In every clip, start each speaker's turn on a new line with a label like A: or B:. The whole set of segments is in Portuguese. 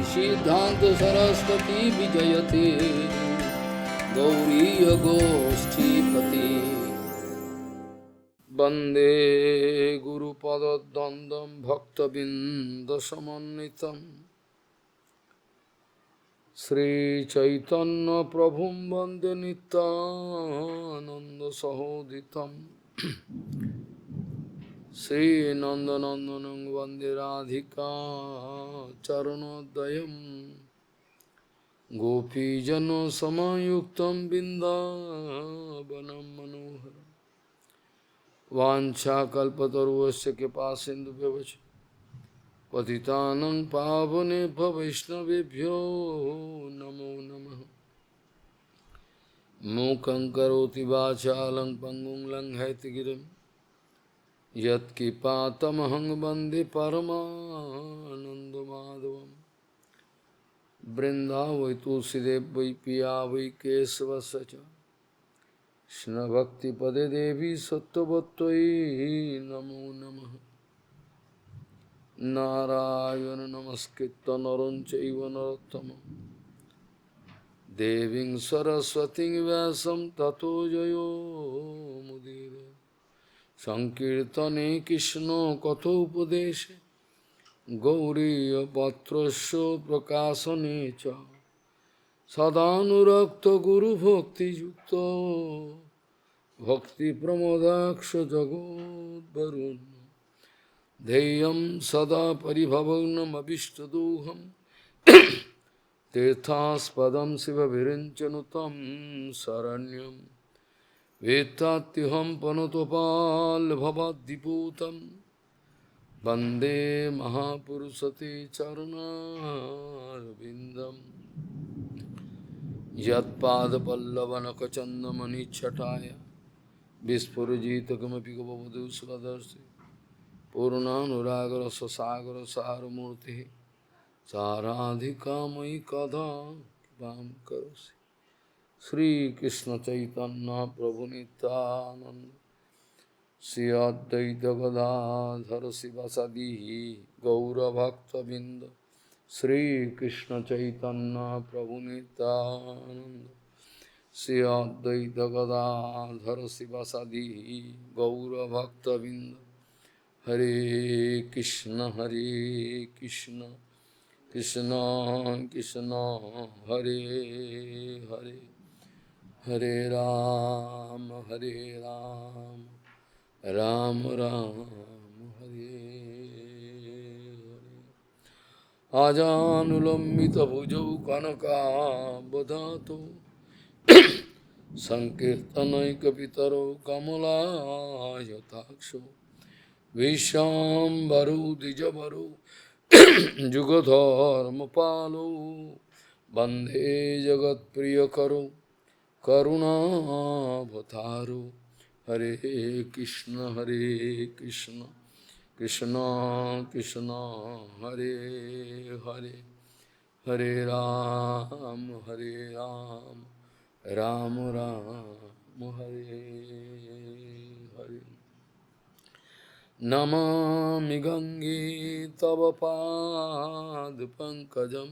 A: सिद्धांत सरस्वती विजयते गौरीय गोष्ठीपति वंदे गुरुपद्वंदं भक्तबिंदसमन्वितं श्रीचैतन्य प्रभुं वंदे नित्यानंद सहोदितं श्रीनंदनंदनं वंदे राधिका चरणोदयं गोपीजनसमायुक्तं बिन्दावनं मनोहरम् वाञ्छाकल्पतरुस्य कृपासिन्धुभ्यश्च पतितानं पावनेभ्यो वैष्णवेभ्यो नमो नमः। मूकं करोति वाचालं पङ्गुं लङ्घयति यत्किपातमहं वन्दे परमानन्दमाधवम्। वृन्दावै तुलसीदेव वै पिया वै केशवस्य च कृष्णभक्तिपदे देवी सत्त्ववत्त्वयि नमो नमः। नारायण नमस्कृत्य नरं चैव नरोत्तमं देवीं सरस्वतीं व्यासं ततो जयो मुदीरये। संकीर्तने कृष्ण कथोपदेशे गौरीयपत्रस्य प्रकाशने च सदानुरक्त गुरुभक्तियुक्तो भक्तिप्रमोदाक्ष जगोद्वरुन् ध्येयं सदा परिभवग्नमभिष्टदोहं तीर्थास्पदं शिवविरञ्चनुतं शरण्यं वेत्तात्युहं पनुतपाल्भवद्दिपूतं वन्दे महापुरुषते चरणारविन्दम्। यत्पादपल्लवनखचन्दमनिच्छटाय विस्फुरजित किमपि गपवधू स्वदर्शि पूर्णानुरागरससागरसारमूर्तिः साराधिकामयि कदा कृपां करोसि। श्रीकृष्ण चैतन्य प्रभु नित्यानन्द श्री अद्वैत गदाधर शिवसदि गौरभक्तबिंद श्रीकृष्ण चैतन्य प्रभु नित्यानंद श्री अद्वैत गदाधर शिवसदि गौरभक्तबिंद। हरे कृष्ण कृष्ण कृष्ण हरे हरे हरे राम राम राम हरे हरे। आजानुलम्बितभुजौ कनकावदातो संकीर्तनैकपितरौ कमलायताक्षो विश्वाम्बरौ द्विजवरौ जुगधर्मपालौ वन्दे जगत्प्रियकरौ करुणावतारो। हरे कृष्ण कृष्ण कृष्ण हरे हरे हरे राम राम राम हरे हरे। नमामि गंगे तव पादपङ्कजं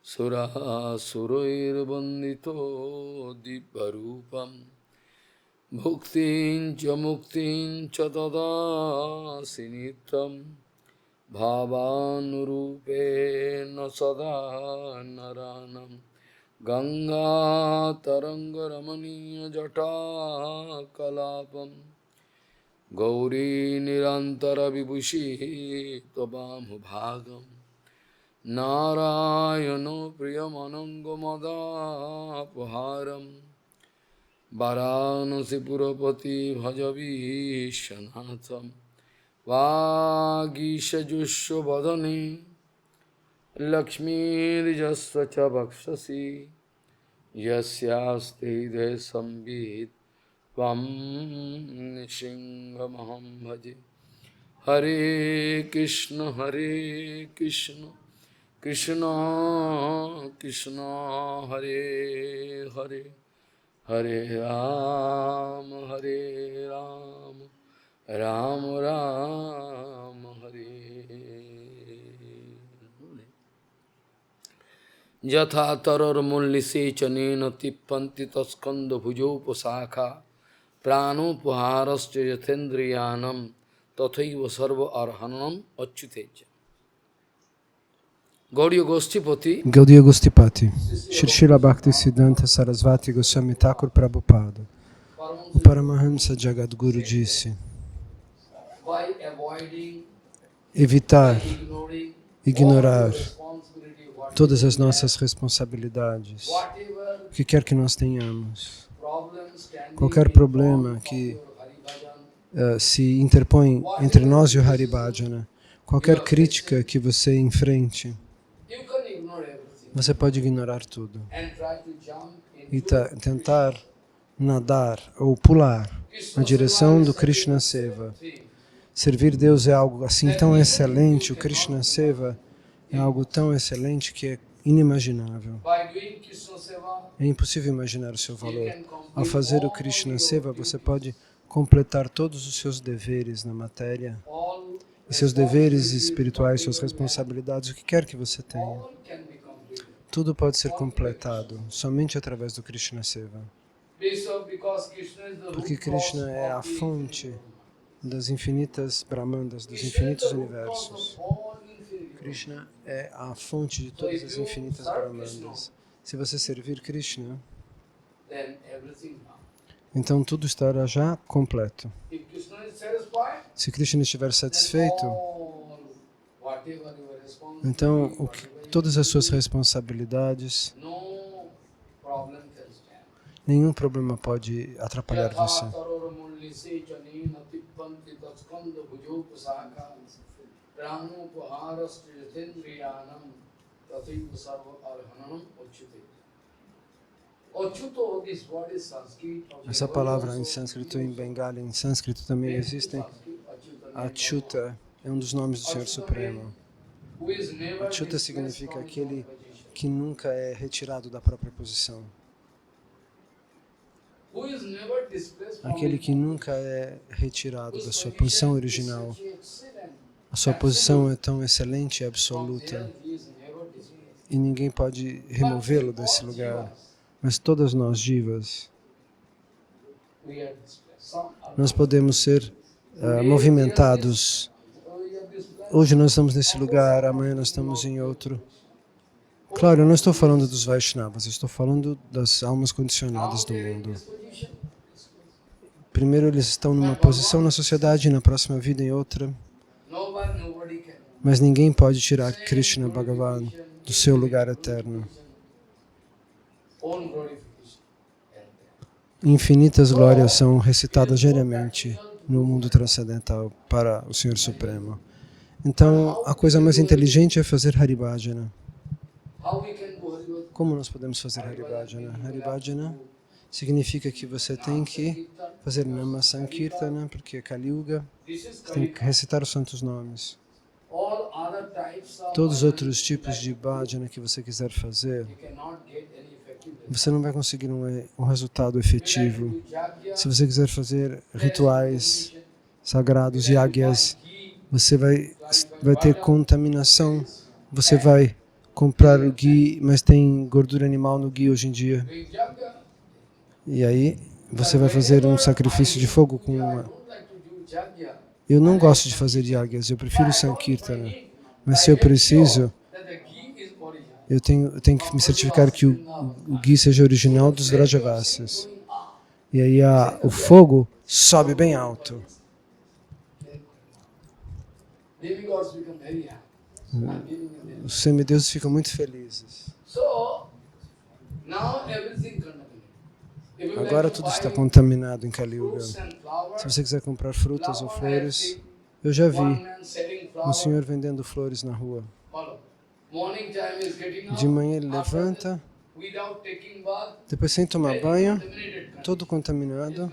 A: सुरासुरैर्वन्दितो दिव्यरूपम् भुक्तिं च मुक्तिं च ददासि नित्यं भावानुरूपेण सदा नरानं। गङ्गातरङ्गरमणीयजटाकलापं गौरी निरन्तरविभूषिः त्ववामभागं नारायणो प्रियमनङ्गमदापहारं वाराणसीपुरपति भजवीशनाथं। वागीशजुष्वदने लक्ष्मीर्यस्य च वक्षसि यस्यास्ति हृदये संवित् त्वं नृसिंहमहं भजे। हरे कृष्ण कृष्ण कृष्ण हरे हरे हरे राम राम राम हरे Hare. Yatha tarar mullise chanena tippanti taskanda bhujopasakha prano puharasya yathendriyanam tathaiva sarva arhanam achyuteja. Gauriya Goshtipati,
B: Gaudiya Gostipati, Shri Srila Bhaktisiddhanta Sarasvati Goswami Thakur Prabhupada, o Paramahamsa Jagadguru disse: evitar, ignorar todas as nossas responsabilidades, o que quer que nós tenhamos, qualquer problema que se interpõe entre nós e o Hari Bhajana, qualquer crítica que você enfrente, você pode ignorar tudo e tentar nadar ou pular na direção do Krishna Seva. Servir Deus é algo assim tão excelente, o Krishna Seva é algo tão excelente que é inimaginável. É impossível imaginar o seu valor. Ao fazer o Krishna Seva, você pode completar todos os seus deveres na matéria, e seus deveres espirituais, suas responsabilidades, o que quer que você tenha. Tudo pode ser completado somente através do Krishna Seva. Porque Krishna é a fonte das infinitas Brahmandas, dos infinitos universos. Krishna é a fonte de todas as infinitas Brahmandas. Se você servir Krishna, então tudo estará já completo. Se Krishna estiver satisfeito, então todas as suas responsabilidades, nenhum problema pode atrapalhar você. Essa palavra em sânscrito e em Bengali, em sânscrito também existem. Achyuta é um dos nomes do Senhor Supremo. Achyuta significa aquele que nunca é retirado da própria posição. Aquele que nunca é retirado da sua posição original. A sua posição é tão excelente e absoluta e ninguém pode removê-lo desse lugar. Mas todas nós, jivas, nós podemos ser movimentados. Hoje nós estamos nesse lugar, amanhã nós estamos em outro. Claro, eu não estou falando dos Vaishnavas, eu estou falando das almas condicionadas do mundo. Primeiro eles estão numa posição na sociedade, na próxima vida em outra. Mas ninguém pode tirar Krishna Bhagavan do seu lugar eterno. Infinitas glórias são recitadas diariamente no mundo transcendental para o Senhor Supremo. Então, a coisa mais inteligente é fazer Hari Bhajana. Como nós podemos fazer Hari Bhajana? Hari Bhajana significa que você tem que fazer Nama Sankirtana, porque é Kali Yuga, você tem que recitar os santos nomes. Todos os outros tipos de bhajana que você quiser fazer, você não vai conseguir um resultado efetivo. Se você quiser fazer rituais sagrados, yagyas, você vai ter contaminação, você vai comprar o ghee, mas tem gordura animal no ghee hoje em dia. E aí, você vai fazer um sacrifício de fogo com uma... Eu não gosto de fazer yagyas, eu prefiro Sankirtana. Mas se eu preciso, eu tenho que me certificar que o ghee seja original dos Vrajavasis. E aí o fogo sobe bem alto. Os semideuses ficam muito felizes. Agora tudo está contaminado em Kali Yuga. Se você quiser comprar frutas ou flores, eu já vi um senhor vendendo flores na rua. De manhã ele levanta, depois sem tomar banho, todo contaminado,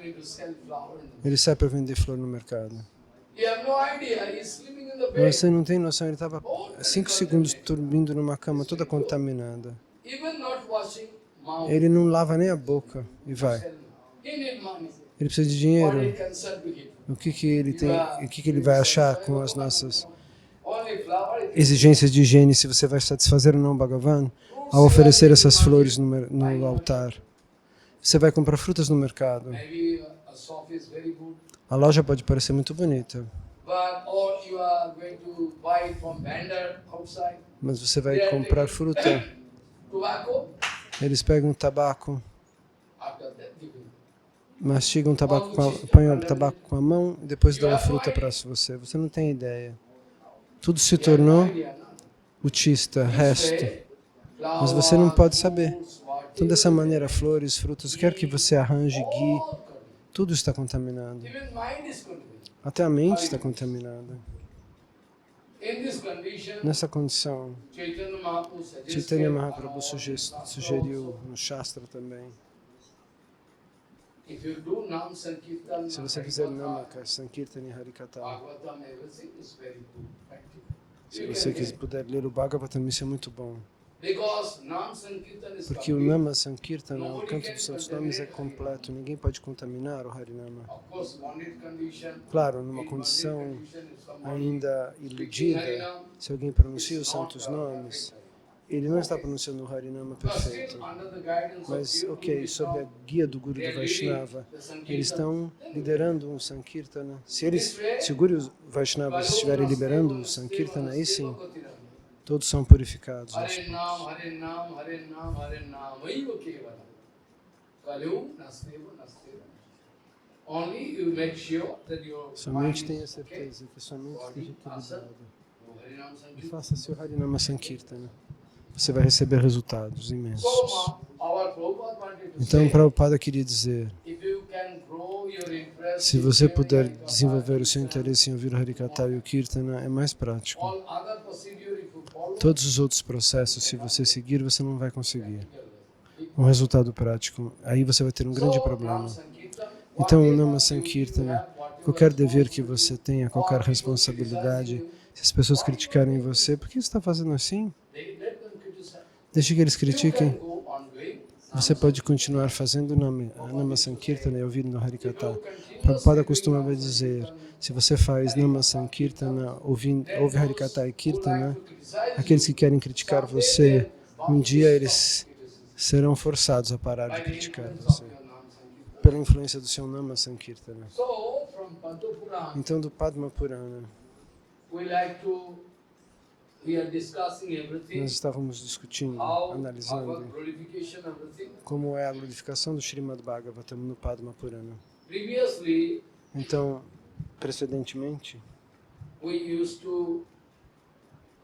B: ele sai para vender flor no mercado. Você não tem noção, ele estava 5 segundos dormindo numa cama toda contaminada. Ele não lava nem a boca e vai. Ele precisa de dinheiro. O que ele tem? O que ele vai achar com as nossas
A: only flower, it is
B: exigências de higiene, se você vai satisfazer ou não Bhagavan ao oferecer essas flores no altar. Você vai comprar frutas no mercado.
A: maybe a shop is very good,
B: A loja pode parecer muito bonita,
A: or you are going to buy it from vendor outside.
B: mas você vai comprar fruta,
A: Tobacco,
B: eles pegam tabaco,
A: after that giving.
B: mastigam tabaco põem o tabaco com a mão e depois dão a fruta para você. Você não tem ideia. Tudo se tornou utista, resto. Mas você não pode saber. Então, dessa maneira, flores, frutas, quer que você arranje, guie, tudo está contaminado.
A: Even mind is contaminated.
B: Até a mente está contaminada.
A: In this condition,
B: Nessa condição,
A: Chaitanya Mahaprabhu suggested,
B: Chaitanya Mahaprabhu sugeriu no Shastra também,
A: if you do Nam Sankirtan,
B: se você fizer Namaka, Sankirtan e Harikata,
A: Bhagavatam, everything is very good, practical.
B: se você puder ler o Bhagavatam, isso é muito bom.
A: Because Nam Sankirtan is
B: Porque o
A: complete.
B: Nama Sankirtana, o canto dos santos nomes, é completo. Ninguém pode contaminar o Harinama.
A: Of course, bonded condition,
B: Claro, numa
A: in
B: condição
A: bonded condition, if somebody
B: ainda
A: speaking
B: iludida,
A: Harinam,
B: se alguém pronuncia os
A: it's not,
B: santos nomes, ele não está pronunciando o Harinama
A: but still,
B: perfeito.
A: under the guidance
B: Mas,
A: of
B: ok, sob a guia do Guru do Vaishnava, eles estão liderando um Sankirtana. Se o Guru Vaishnavas estiverem liberando o Sankirtana, aí sim, todos são purificados.
A: Hare Nam, Hare Nam, Hare Nam, Hare Nam, Aiva Kevala. Kalu, Nasteva, Nasteva. Only you make sure that your
B: Somente
A: mind
B: tenha
A: is okay.
B: certeza que sua mente esteja equilibrada.
A: Hare Nam
B: E
A: Sankirtan.
B: faça seu Harinama Sankirtana. Você vai receber resultados imensos.
A: So, our Prabhupada wanted to
B: Então,
A: say,
B: Prabhupada queria dizer,
A: if you can grow your interest
B: se
A: in
B: você
A: hearing
B: puder
A: Harikatha,
B: desenvolver o seu interesse em ouvir o Harikata e o Kirtana, é mais prático.
A: all other procedure, if you follow,
B: Todos os outros processos, se você seguir, você não vai conseguir um resultado prático. Aí você vai ter um grande problema. Então, o Nama Sankirtana, qualquer dever que você tenha, qualquer responsabilidade, se as pessoas criticarem você, por que você está fazendo assim? Deixe que eles critiquem. Você pode continuar fazendo Nama Sankirtana e ouvindo no Harikata. Prabhupada costumava dizer, se você faz Nama Sankirtana, ouve Harikata e Kirtana, aqueles que querem criticar você, um dia eles serão forçados a parar de criticar você, pela influência do seu Nama Sankirtana.
A: So, from Padma Purana,
B: Então, do Padma Purana,
A: we like to, we are discussing everything,
B: nós estávamos discutindo,
A: how
B: analisando
A: our glorification, everything.
B: como é a glorificação do Srimad Bhagavatam no Padma Purana.
A: Previously,
B: Então, precedentemente,
A: we used to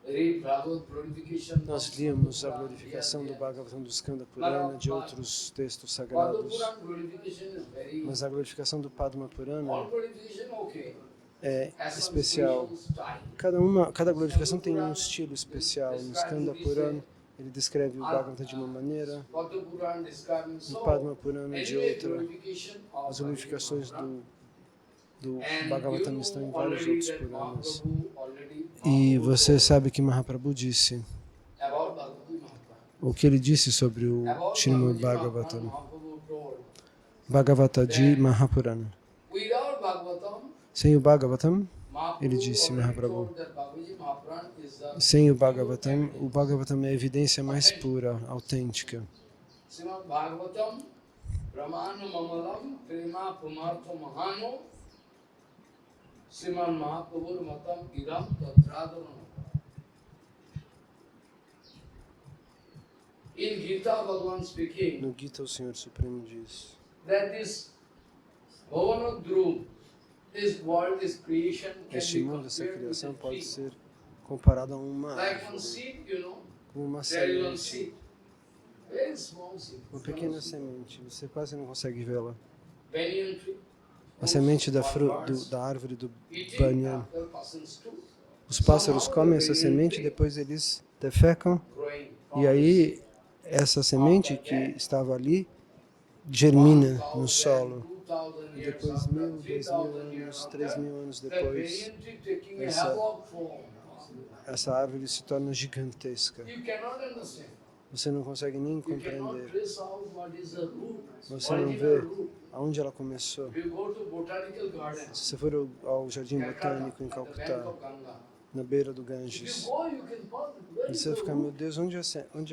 A: read Bhagavad glorification.
B: nós líamos a glorificação do Bhagavatam do Skanda Purana, de outros textos
A: Padma
B: sagrados,
A: Purana glorification is very,
B: mas a glorificação do Padma
A: all
B: Purana
A: glorification okay.
B: é
A: Has some
B: especial.
A: special style.
B: Cada glorificação tem um estilo especial. No Skanda Purana, ele descreve o Bhagavatam de uma maneira,
A: Padma Purana describing
B: no
A: so.
B: Padma Purana de
A: Anyway,
B: outra.
A: glorification of
B: As glorificações
A: Bhagavad
B: do
A: And
B: Bhagavatam
A: you
B: estão em
A: know
B: vários
A: already
B: outros
A: that
B: Puranas.
A: Mahaprabhu already
B: E você sabe que Mahaprabhu disse
A: about Bhagavad Mahaprabhu.
B: o que ele disse sobre o
A: About
B: Srimad
A: Bhagavad
B: Bhagavatam,
A: Mahaprabhu told,
B: Bhagavataji Mahapurana.
A: without Bhagavatam,
B: Sem o Bhagavatam,
A: Mahaprabhu
B: ele disse,
A: already
B: Mahaprabhu,
A: told that Bhagavad Mahaprabhu is the
B: sem o Bhagavatam é a evidência mais pura, autêntica.
A: Srimad Bhagavatam, Brahmanu Mamalam, Prema Pumartha Mahano, Srimad Mahaprabhu Matam Idam Tadradhanam. In Gita, Bhagavan speaking
B: No Gita, o Senhor Supremo diz
A: that this Bhavanadru, this world, this creation can
B: este
A: be
B: mundo, essa
A: compared with
B: criação
A: a
B: pode
A: tree.
B: ser comparado a uma
A: Like one
B: árvore,
A: seed, you know,
B: como uma
A: there is one
B: semente,
A: seed. Very small seed.
B: uma pequena semente, você quase não consegue vê-la.
A: Banyan tree.
B: A semente da árvore do banyan. Os pássaros comem essa semente, depois eles defecam, e aí essa semente que estava ali germina no solo. E depois 1.000, 2.000 anos, 3.000 anos depois, essa árvore se torna gigantesca. Você não consegue nem compreender. Você não vê aonde ela começou. Se você for ao Jardim Botânico em Calcutá, na beira do
A: If you
B: Ganges.
A: go, you can pause it. Where is
B: Você vai
A: the
B: ficar,
A: root?
B: meu Deus, onde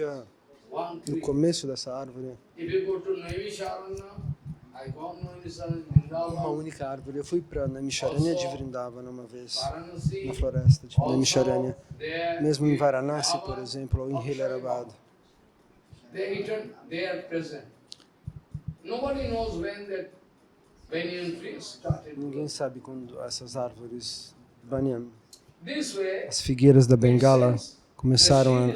B: é
A: One
B: no
A: tree.
B: começo dessa árvore?
A: If you go to Naimisharanya, I found Naimisharanya
B: Uma
A: Vrindavan,
B: única árvore. Eu fui para Naimisharanya de Vrindavana uma vez, na
A: Varanasi,
B: floresta de Naimisharanya.
A: also there,
B: Mesmo em
A: in
B: Varanasi, por
A: Bhava,
B: exemplo, ou em Hyderabad.
A: they are present. Nobody knows when that banyan tree started.
B: Ninguém sabe quando essas árvores banyan,
A: This way,
B: as figueiras da Bengala, começaram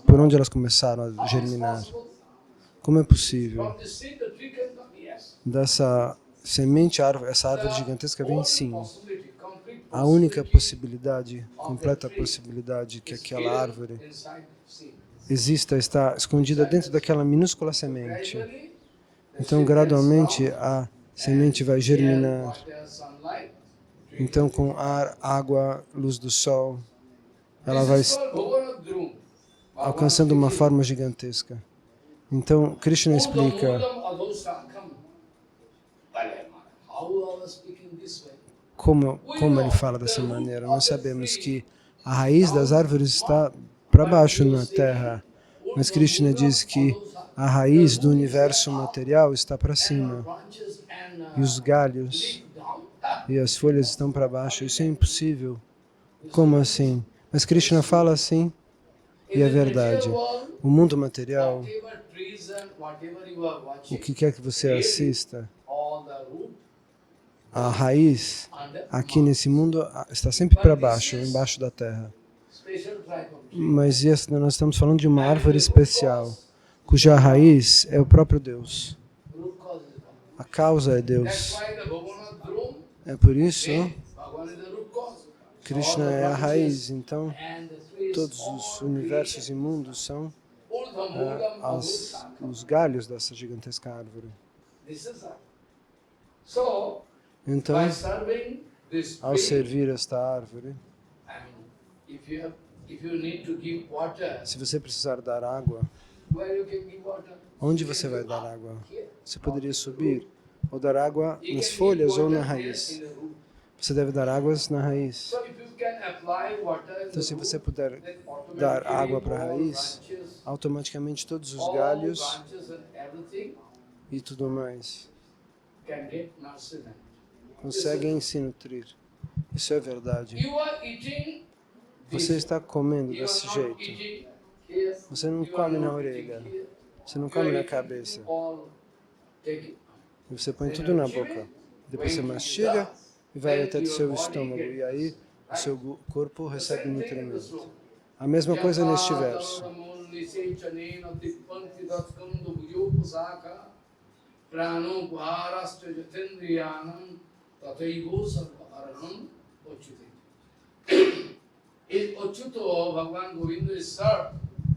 B: por onde elas começaram a
A: how is
B: germinar.
A: possible?
B: Como é possível?
A: From the seed, the tree can come, yes.
B: Dessa semente, essa árvore
A: The
B: gigantesca vem
A: only
B: sim.
A: possibility, complete
B: A única possibilidade, completa possibilidade que
A: is
B: aquela
A: hidden
B: árvore
A: inside the seed.
B: exista, está escondida dentro daquela minúscula semente.
A: Gradually, the
B: Então,
A: seed
B: gradualmente,
A: gets round,
B: a semente vai
A: air,
B: germinar.
A: water, sunlight,
B: Então, com ar, água, luz do sol, ela
A: this
B: vai
A: is called Bhagavad Dhrum.
B: alcançando uma forma gigantesca. Então, Krishna explica como ele fala dessa maneira. Nós sabemos que a raiz das árvores está para baixo na terra, mas Krishna diz que a raiz do universo material está para cima e os galhos e as folhas estão para baixo. Isso é impossível. Como assim? Mas Krishna fala assim e é verdade. O mundo material, o que quer que você assista, a raiz aqui nesse mundo está sempre para baixo, embaixo da terra. Mas nós estamos falando de uma árvore especial, cuja raiz é o próprio Deus. A causa é Deus. É por isso Krishna é a raiz. Então, todos os universos e mundos são os galhos dessa gigantesca árvore. Então, ao servir esta árvore, se você precisar dar água, onde você vai dar água? Você poderia subir ou dar água nas folhas ou na raiz. Você deve dar águas na raiz. Então, se você puder dar água para a raiz, automaticamente todos os galhos e tudo mais conseguem se nutrir. Isso é verdade. Você está comendo desse jeito. Você não come na orelha. Você não come na cabeça. E você põe tudo na boca. Depois você mastiga e vai até o seu estômago. E aí o seu corpo recebe nutrimento. A mesma coisa neste verso.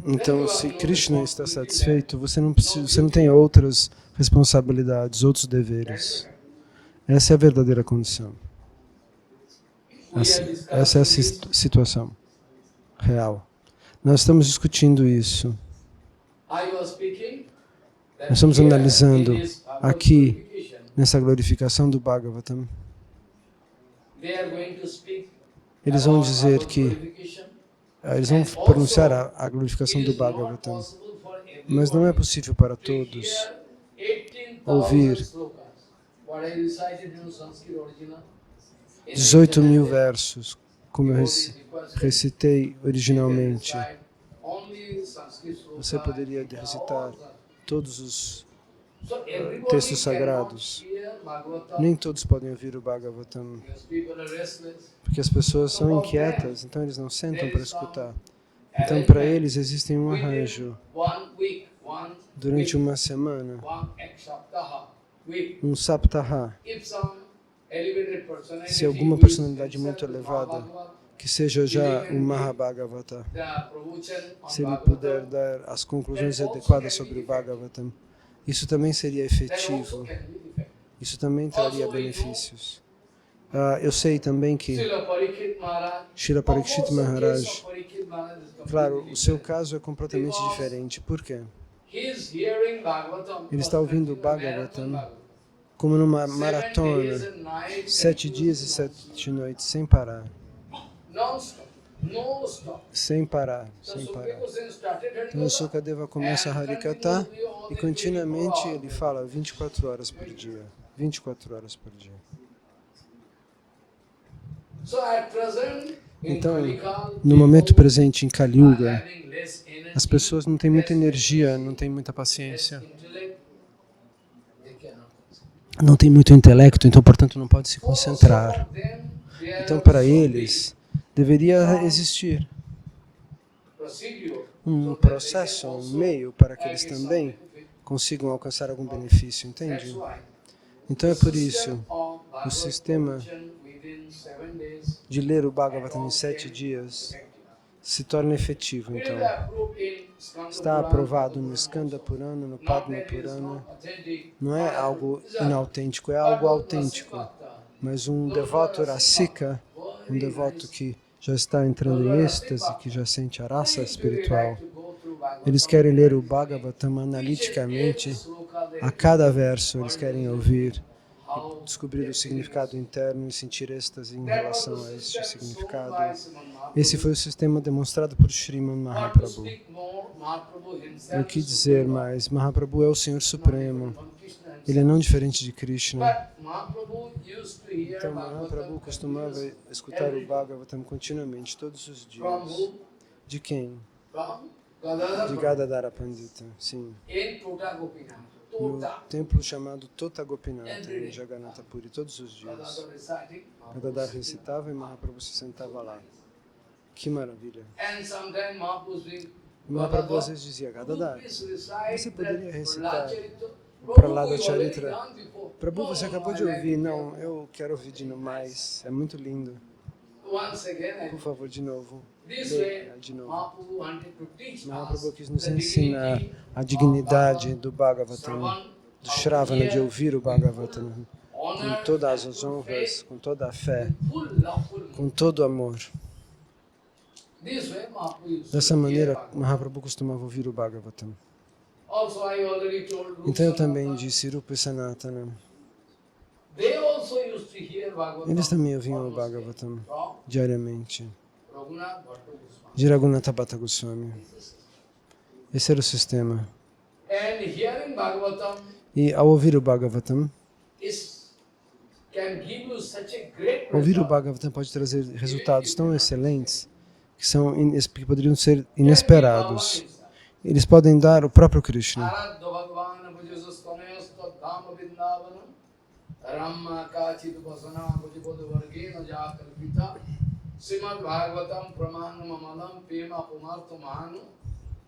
B: Então, se Krishna está satisfeito, você não tem outras responsabilidades, outros deveres. Essa é a verdadeira condição. Essa é a situação real. Nós estamos discutindo isso. Nós estamos analisando aqui, nessa glorificação do Bhagavatam. Eles vão dizer que eles vão pronunciar a glorificação do Bhagavatam, mas não é possível para todos ouvir 18.000 versos, como eu recitei originalmente. Você poderia recitar todos os textos sagrados. Nem todos podem ouvir o Bhagavatam, porque as pessoas são inquietas, então eles não sentam para escutar. Então, para eles, existe um arranjo. Durante uma semana, um saptaha, se alguma personalidade muito elevada, que seja já um Mahabhagavata, se ele puder dar as conclusões adequadas sobre o Bhagavatam, isso também seria efetivo. Isso também traria benefícios. Eu sei também que Srila Parikshit Maharaj, claro, o seu caso é completamente diferente. Por quê? Ele está ouvindo o Bhagavatam como numa maratona, 7 dias e 7 noites, sem parar.
A: No stop.
B: sem parar,
A: So
B: sem parar.
A: Sukadeva Goswami started
B: Então o
A: Harikatha
B: Sukadeva começa a Harikatha e continuamente ele fala 24 horas por dia. 24 horas por dia.
A: So at present, in
B: Então,
A: Kalika,
B: no momento presente em Kali
A: people
B: Yuga,
A: are having less energy,
B: as pessoas não têm muita
A: less
B: energia,
A: patience,
B: não têm muita
A: less
B: paciência,
A: intellect, they cannot.
B: não têm muito intelecto, então, portanto, não pode se concentrar.
A: For them, there
B: Então, para
A: should be
B: eles, deveria existir
A: procedure
B: um
A: so that they
B: processo,
A: can
B: um
A: also
B: meio para que eles
A: get some
B: também
A: benefit.
B: consigam alcançar algum benefício,
A: That's
B: entende?
A: why
B: Então é
A: the
B: por
A: system
B: isso,
A: of
B: o
A: Bhagavad
B: sistema
A: Prabhupada within 7 days
B: de ler o Bhagavatam em 7 dias se torna efetivo,
A: it
B: então.
A: is approved in Skanda
B: Está
A: Purana,
B: aprovado
A: Padma
B: no Skanda
A: Purana
B: Purana, no
A: also.
B: Padma
A: Not that it is
B: Purana.
A: not authentic,
B: Não é
A: not
B: algo
A: approved.
B: inautêntico, é
A: But
B: algo
A: those
B: autêntico.
A: Rasikata,
B: Mas um
A: those
B: devoto
A: Rasikata,
B: Rasika, um
A: very
B: devoto
A: nice.
B: que já está entrando em êxtase, que já sente a raça
A: They usually
B: espiritual,
A: like to go through Bhagavatam
B: eles querem ler o
A: analytically.
B: Bhagavatam
A: Each and every
B: analiticamente.
A: sloka they
B: A cada verso eles querem ouvir,
A: how
B: descobrir
A: they
B: o significado interno e sentir êxtase em
A: That was
B: relação
A: the
B: a este
A: system shown
B: significado.
A: by Srimad Mahaprabhu.
B: Esse foi o sistema demonstrado por Sriman
A: Or to
B: Mahaprabhu.
A: speak more, Mahaprabhu himself
B: O que
A: is
B: dizer
A: Supreme
B: mais? Mahaprabhu é o Senhor
A: Lord, not
B: Supremo.
A: different from Krishna himself.
B: Ele é não diferente de Krishna.
A: But Mahaprabhu used to hear
B: Então
A: Bhagavatam
B: Mahaprabhu costumava
A: continuously,
B: escutar o
A: every day.
B: Bhagavatam continuamente, todos os
A: From
B: dias.
A: whom?
B: De quem?
A: From Gadadhar
B: De
A: Prabhu.
B: Gadadhara Pandita, sim.
A: In Tota Gopinath.
B: No
A: Tota.
B: templo chamado Tota Gopinatha, em Jagannatha Puri, todos os dias.
A: Gadadhar reciting.
B: Gadadhar recitava e Mahaprabhu se sentava lá. Que maravilha!
A: And sometimes Mahaprabhu speak.
B: Mahaprabhu às vezes dizia, Gadadhar,
A: Please recite
B: você poderia
A: that
B: recitar
A: Prahlad Charitra.
B: Prahlada
A: Prabhu, we already
B: Charitra.
A: done before.
B: Prabhu,
A: No,
B: você
A: no,
B: acabou
A: I
B: de
A: like
B: ouvir.
A: it.
B: Não, eu quero ouvir de novo mais. É muito lindo.
A: Once again,
B: Por favor, de novo.
A: this way,
B: De novo.
A: Mahaprabhu wanted to teach
B: Mahaprabhu
A: us
B: quis nos
A: the
B: ensinar
A: dignity
B: a
A: of
B: dignidade
A: Bhagavad
B: do Bhagavatam,
A: Shravan,
B: do Shravana, de
A: of
B: ouvir o
A: hear
B: Bhagavatam,
A: with
B: com
A: honor
B: todas
A: and
B: as
A: full
B: honras,
A: faith,
B: com toda a fé,
A: with full love, full
B: com
A: mood.
B: todo amor.
A: This way, Mahaprabhu used
B: Dessa
A: to hear
B: maneira,
A: Bhagavad.
B: Mahaprabhu costumava ouvir o Bhagavatam.
A: Also, I already told Rupa
B: Então eu também
A: Sanatana,
B: disse Rupa e Sanatana.
A: they also used to hear Bhagavatam
B: Eles também ouviam o
A: almost
B: Bhagavatam
A: from
B: diariamente.
A: Raghunath Bhatta Goswami.
B: De Raghunatha Bhatta Goswami. Esse era o sistema.
A: And hearing Bhagavatam
B: E ao ouvir o Bhagavatam,
A: can give you such a great
B: ouvir o
A: result.
B: Bhagavatam pode trazer resultados tão excelentes que poderiam ser inesperados. Eles podem dar o próprio Krishna.
A: Aradha Bhagavan Bhajasasthanayas Tadhama Vrindavanam Ramma Kachit Vasana Bhajipad Vargena Jakalpita Srimad Bhagavatam Pramanam Amalam Pema Pumartha Mahanu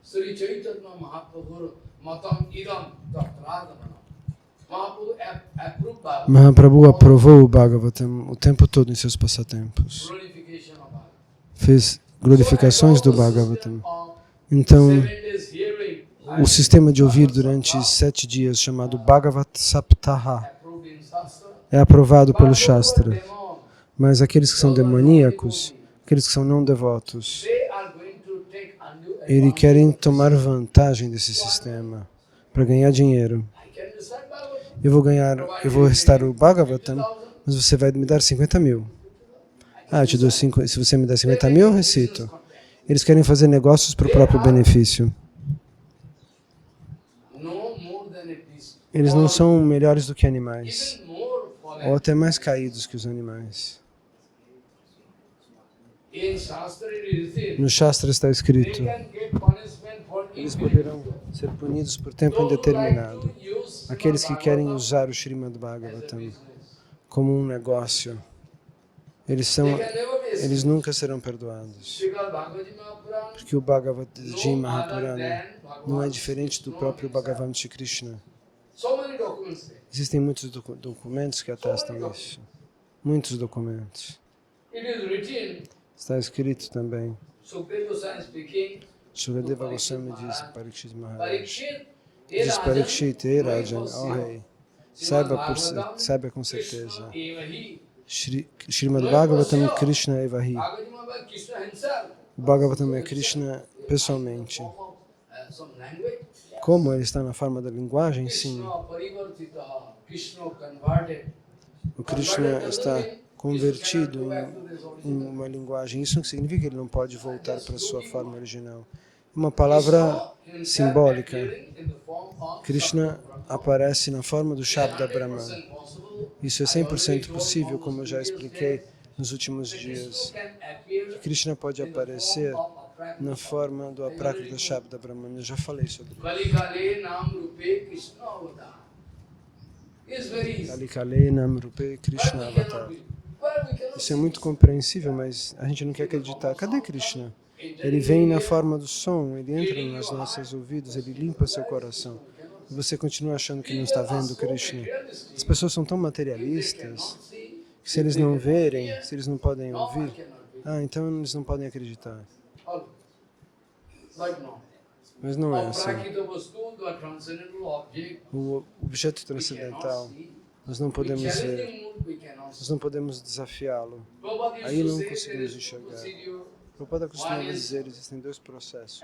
A: Sri Chaitanya Mahaprabhu Matam Idam Tatradamanam. Mahaprabhu approved Bhagavatam.
B: Mahaprabhu aprovou o Bhagavatam o tempo todo em seus passatempos.
A: Glorification of Bhagavatam.
B: Fez glorificações do Bhagavatam. Então,
A: 7 days hearing
B: o sistema de ouvir durante 7 dias, chamado Bhagavat Saptaha,
A: approved in Shastra.
B: é aprovado pelo Shastra. Mas aqueles que são demoníacos, aqueles que são não devotos,
A: They are going to take undue
B: eles
A: advantage.
B: querem tomar vantagem desse sistema para ganhar dinheiro.
A: I can recite Bhagavatam.
B: Eu vou recitar o Bhagavatam, mas você vai me dar 50 mil. Ah, eu te dou se você me der 50 mil, eu recito. Eles querem fazer negócios para o próprio benefício.
A: No more than a piece.
B: Eles não são melhores do que animais,
A: Even more
B: ou
A: fallen.
B: até mais caídos que os animais.
A: In Shastra it is written,
B: No Shastra está
A: they
B: escrito,
A: can get punishment for
B: eles
A: infinite.
B: poderão ser punidos por tempo indeterminado. Aqueles que querem usar o Srimad Bhagavatam como um negócio, eles nunca serão perdoados. Porque o Bhagavad Gita Mahapurana não é diferente do próprio Bhagavan Shri Krishna.
A: So many documents there.
B: Existem muitos documentos que atestam isso. Muitos documentos.
A: It is written,
B: Está escrito também.
A: Sukadeva Goswami speaking,
B: Shukadeva Goswami diz a Parikshit Maharaj.
A: Parikshit,
B: Diz Parikshit, Ei Rajan,
A: Rajan,
B: ó rei, saiba com certeza.
A: Evahi.
B: Srimad Bhagavatam Krishna Evahi.
A: Bhagavad Krishna himself.
B: O Bhagavatam é Krishna pessoalmente.
A: Some language.
B: Como ele está na forma da linguagem? Sim.
A: Krishna parivartita, Krishna converted.
B: O Krishna está convertido em uma linguagem. Isso não significa que ele não pode voltar para a sua forma original. Uma palavra simbólica. Krishna aparece na forma do Shabda Brahman. Isso é 100% possível, como eu já expliquei nos últimos dias. Krishna pode aparecer na forma do Aprakrita Shabda Brahman. Eu já falei sobre isso. Kalikale Nam Rupe Krishna Avatar. Isso é muito compreensível, mas a gente não quer acreditar. Cadê Krishna? Ele vem na forma do som, ele entra nos nossos ouvidos, ele limpa seu coração. E você continua achando que não está vendo Krishna. As pessoas são tão materialistas que se eles não verem, se eles não podem ouvir, então eles não podem acreditar. Mas não é assim. O objeto transcendental, nós não podemos ver, nós não podemos desafiá-lo. Aí não conseguimos enxergar. Prabhupada costumava dizer que existem dois processos.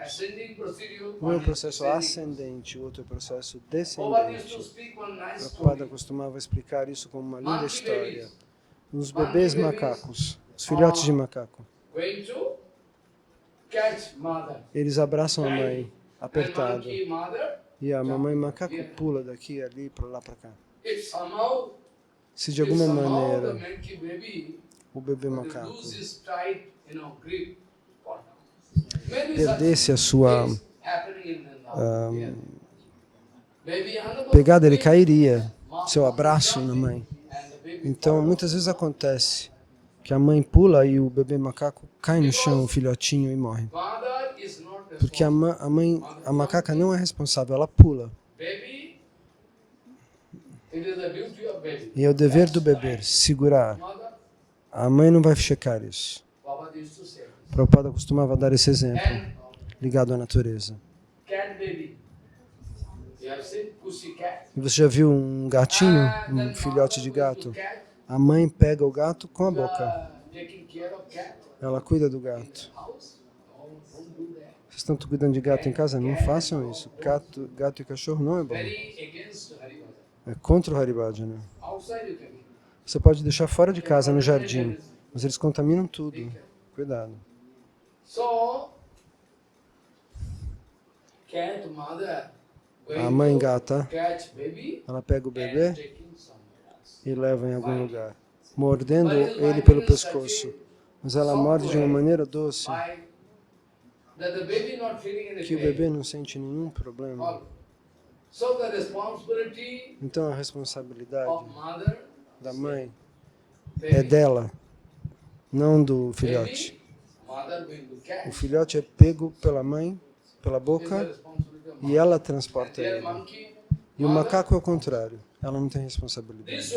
B: Um é o processo ascendente, o outro é o processo descendente. Prabhupada costumava explicar isso como uma linda história. Os bebês macacos, os filhotes de macaco, eles abraçam a mãe apertado e a mamãe macaco pula daqui, ali, para lá, para cá. Se de alguma maneira o bebê macaco perdesse a sua pegada, ele cairia, seu abraço na mãe. Então, muitas vezes acontece que a mãe pula e o bebê macaco cai no chão, o filhotinho, e morre. Porque a macaca não é responsável, ela pula. E é o dever do bebê segurar. A mãe não vai checar isso. Prabhupada costumava dar esse exemplo, ligado à natureza. E você já viu um gatinho, um filhote de gato? A mãe pega o gato com a boca. Ela cuida do gato. Vocês estão cuidando de gato em casa? Não façam isso. Gato e cachorro não é bom. É contra o Haribhajana. Você pode deixar fora de casa, no jardim, mas eles contaminam tudo. Cuidado. A mãe gata, ela pega o bebê e leva em algum lugar, mordendo ele pelo pescoço. Mas ela morde de uma maneira doce, que o bebê não sente nenhum problema. Então a responsabilidade da mãe é dela, não do filhote. O filhote é pego pela mãe, pela boca, e ela transporta ele. E o macaco é o contrário, ela não tem responsabilidade.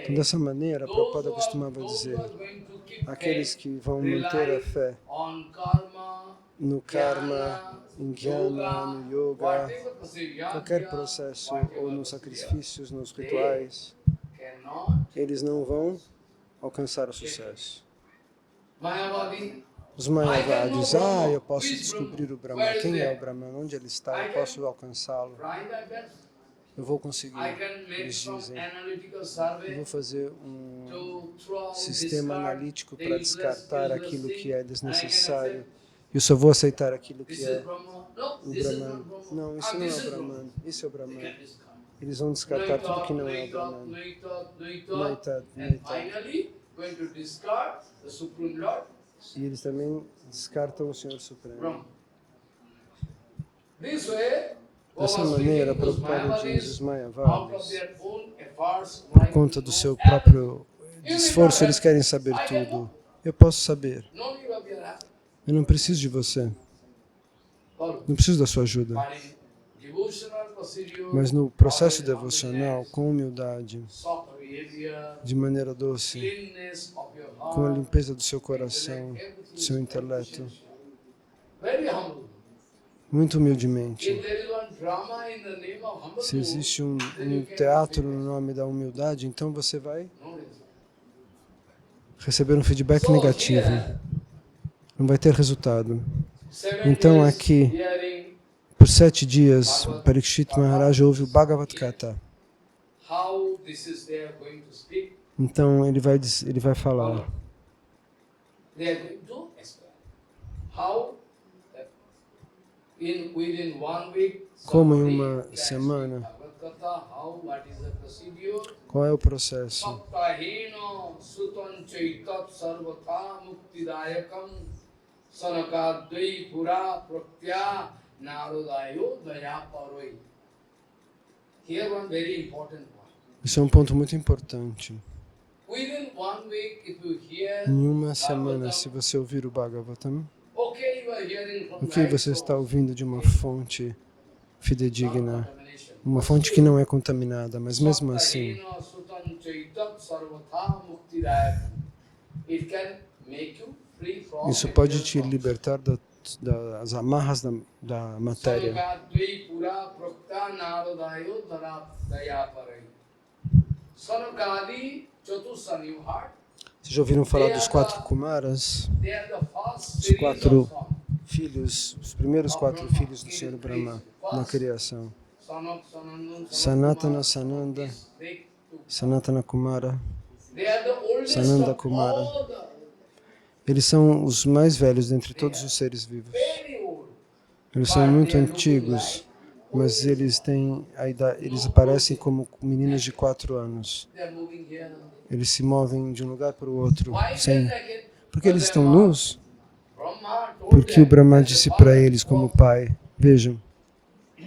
B: Então, dessa maneira, a Prabhupada costumava dizer, aqueles que vão manter a fé no karma, em jnana, no yoga, qualquer processo, ou nos sacrifícios, nos rituais, eles não vão alcançar o sucesso. Os Mayavadis, eu posso descobrir o Brahman. Quem é o Brahman? Onde ele está? Eu posso alcançá-lo. Eu vou conseguir, eles dizem. Eu vou fazer um sistema analítico para descartar aquilo que é desnecessário. Eu só vou aceitar aquilo que é o Brahman. Não, isso não é o Brahman. Isso é o Brahman. Eles vão descartar tudo que não é o Brahman. Naitad. E eles também descartam o Senhor Supremo. Dessa maneira, Prabhupada diz, os Mayavadis, por conta do seu próprio esforço, eles querem saber tudo. Eu posso saber. Eu não preciso de você. Não preciso da sua ajuda. Mas no processo devocional, com humildade, de maneira doce, com a limpeza do seu coração, do seu intelecto, muito humildemente. Se existe um teatro no nome da humildade, então você vai receber um feedback negativo. Não vai ter resultado. Então aqui, por 7 dias, Parikshit Maharaj ouve o Bhagavad Gita. Então ele vai falar.
A: They are going to explain how within 1 week
B: Como em
A: somebody
B: uma
A: can
B: semana,
A: speak Bhagavad Gita, what is the procedure?
B: qual é o processo?
A: Saptahino sutan chaitat sarvatha muktidayakam sanakadvai pura praktya narodayo dayaparoi. Here one very important point.
B: Isso é um ponto muito importante.
A: Within 1 week, if you hear
B: Em uma semana,
A: Bhagavatam,
B: se você ouvir o Bhagavatam,
A: okay, you are hearing from
B: ok,
A: right
B: você está
A: source,
B: ouvindo de uma fonte
A: not
B: fidedigna,
A: contamination.
B: uma fonte que não é contaminada, mas mesmo assim,
A: Saptahino sutan chaitat sarvatha muktidayakam. It can make you free from
B: isso pode
A: material
B: te
A: problems.
B: libertar das amarras da matéria.
A: Sanakadvai pura praktya narodayo dayaparai. Sanakadi chatussan, you heard?
B: Vocês já ouviram falar dos 4 Kumaras?
A: They are the first
B: Os
A: series
B: 4
A: of songs.
B: filhos, os primeiros 4 filhos do Senhor Brahma na criação. Sanatana, Sananda, Sanatana Kumara,
A: They are the oldest
B: Sananda
A: of
B: Kumara.
A: all the
B: Eles são os mais velhos dentre todos os seres vivos.
A: very old.
B: Eles são muito antigos, mas eles têm a idade, eles aparecem como meninos de 4 anos.
A: They are moving here and there.
B: Eles se movem de um lugar para o outro,
A: Why
B: sem.
A: they like it?
B: Porque eles estão nus?
A: Brahma told
B: Porque
A: them,
B: o Brahma
A: as a
B: disse
A: father,
B: para eles como pai: vejam,
A: I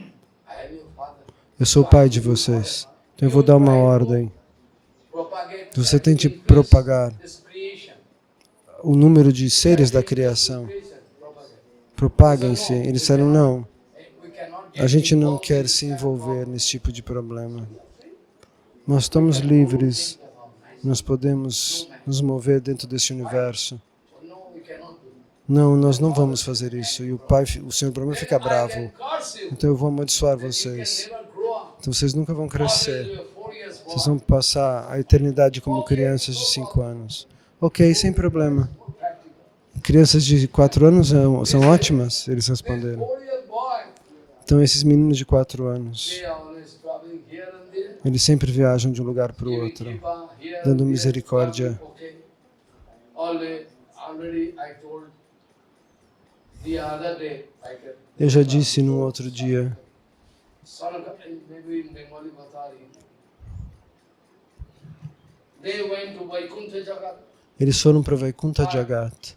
A: am your father.
B: eu sou o pai de vocês, então eu vou dar uma ordem.
A: Propagate
B: Você tente
A: everything
B: propagar
A: this creation.
B: o número de seres da criação.
A: Propagate.
B: Propaguem-se. Eles disseram: não,
A: We cannot
B: a
A: get
B: gente não
A: involved
B: quer
A: in
B: se
A: that
B: envolver nesse tipo de problema. Nós estamos livres, nós podemos nos mover dentro desse universo.
A: problem. No, we cannot do.
B: Não, nós não vamos fazer isso. E o Senhor Brahma fica
A: I
B: bravo.
A: can curse you.
B: Então eu vou amaldiçoar
A: You can
B: vocês.
A: never grow up.
B: Então vocês nunca vão
A: Always
B: crescer.
A: you are 4 years
B: Vocês
A: born.
B: vão passar a eternidade como crianças de 5 anos. Ok, sem problema. Crianças de 4 anos são ótimas, eles responderam.
A: 4 years boy,
B: Então esses meninos de 4 anos,
A: they are always traveling here and there.
B: eles sempre viajam de um lugar para o
A: Giving
B: outro,
A: kripa here and
B: dando
A: there,
B: misericórdia.
A: okay. Already I told the other day, like
B: Eu já disse num outro dia,
A: maybe in Bengali Batari, they went to Vaikuntha Jagat.
B: eles foram para Vaikuntha Jagat,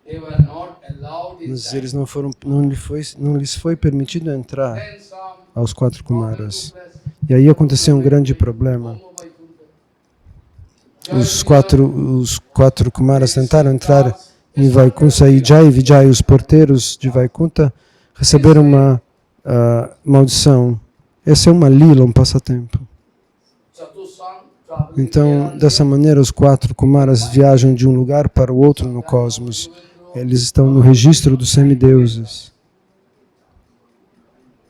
A: They were not allowed
B: mas
A: inside.
B: eles não lhes foi permitido entrar
A: Then some
B: aos 4
A: problem
B: Kumaras.
A: took place.
B: E aí aconteceu um grande problema.
A: Como Vaikuntha.
B: Os quatro Kumaras tentaram entrar em Vaikuntha e Jai e Vijay, os porteiros de Vaikuntha, receberam uma maldição. Essa é uma lila, um passatempo.
A: Chatusam traveling
B: Então,
A: here and
B: dessa maneira, os 4 Kumaras viajam de um lugar para o outro no cosmos. Eles estão no registro dos semideuses.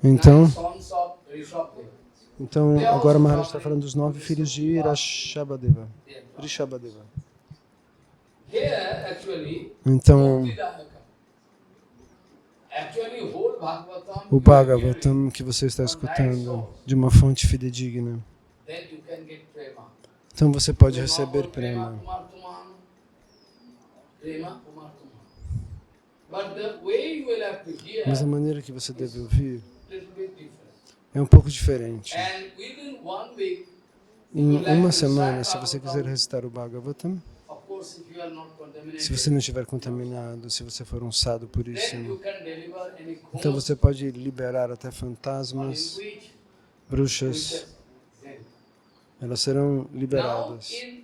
B: Então,
A: sons of Rishabdeva.
B: agora Maharaj está falando dos 9 filhos de Rishabhadeva. Rishabhadeva.
A: Here, actually,
B: Então,
A: actually, whole Bhagavatam,
B: o Bhagavatam que você está escutando de uma fonte fidedigna.
A: then you can get prema.
B: Então você pode receber prema.
A: Kumar Tuman. Prema Kumar Tuman. But the way you will have to hear
B: Mas a maneira que você deve ouvir
A: little bit different.
B: é um pouco diferente.
A: And within 1 week,
B: Em uma semana, se você quiser recitar o Bhagavatam,
A: of course, if you are not contaminated,
B: se você não estiver contaminado, se você for um sadhu
A: then you
B: puríssimo,
A: can deliver any
B: então
A: ghost
B: você pode liberar até
A: or
B: fantasmas,
A: in which
B: bruxas,
A: then.
B: elas serão
A: Now,
B: liberadas.
A: in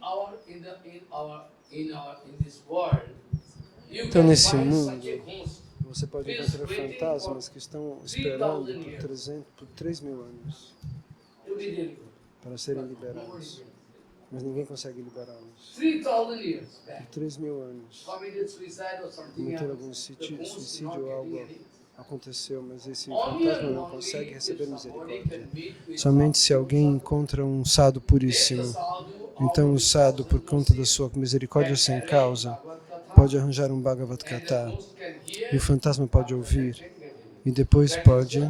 A: this world, you
B: Então,
A: can
B: nesse
A: find
B: mundo,
A: such a ghost.
B: Você pode encontrar fantasmas que estão esperando por 3.000 anos
A: To be delivered.
B: para serem
A: Nobody
B: liberados.
A: can.
B: Mas ninguém consegue liberá-los.
A: 3,000 years
B: Por
A: back,
B: 3.000 anos.
A: committed suicide or something
B: Cometeram
A: else.
B: algum
A: The ghost is
B: suicídio
A: not
B: ou
A: getting
B: algo
A: any.
B: aconteceu, mas esse
A: Only
B: fantasma
A: and
B: não
A: only
B: consegue
A: if
B: receber
A: somebody
B: misericórdia.
A: can meet with
B: Somente se
A: some
B: alguém encontra um sadhu
A: then
B: puríssimo.
A: the sadhu,
B: Então
A: out
B: o
A: of
B: sadhu, por conta da sua misericórdia sem causa, pode arranjar um Bhagavad
A: and the
B: Gita
A: ghost can hear
B: e o fantasma pode ouvir
A: and get it.
B: e depois pode...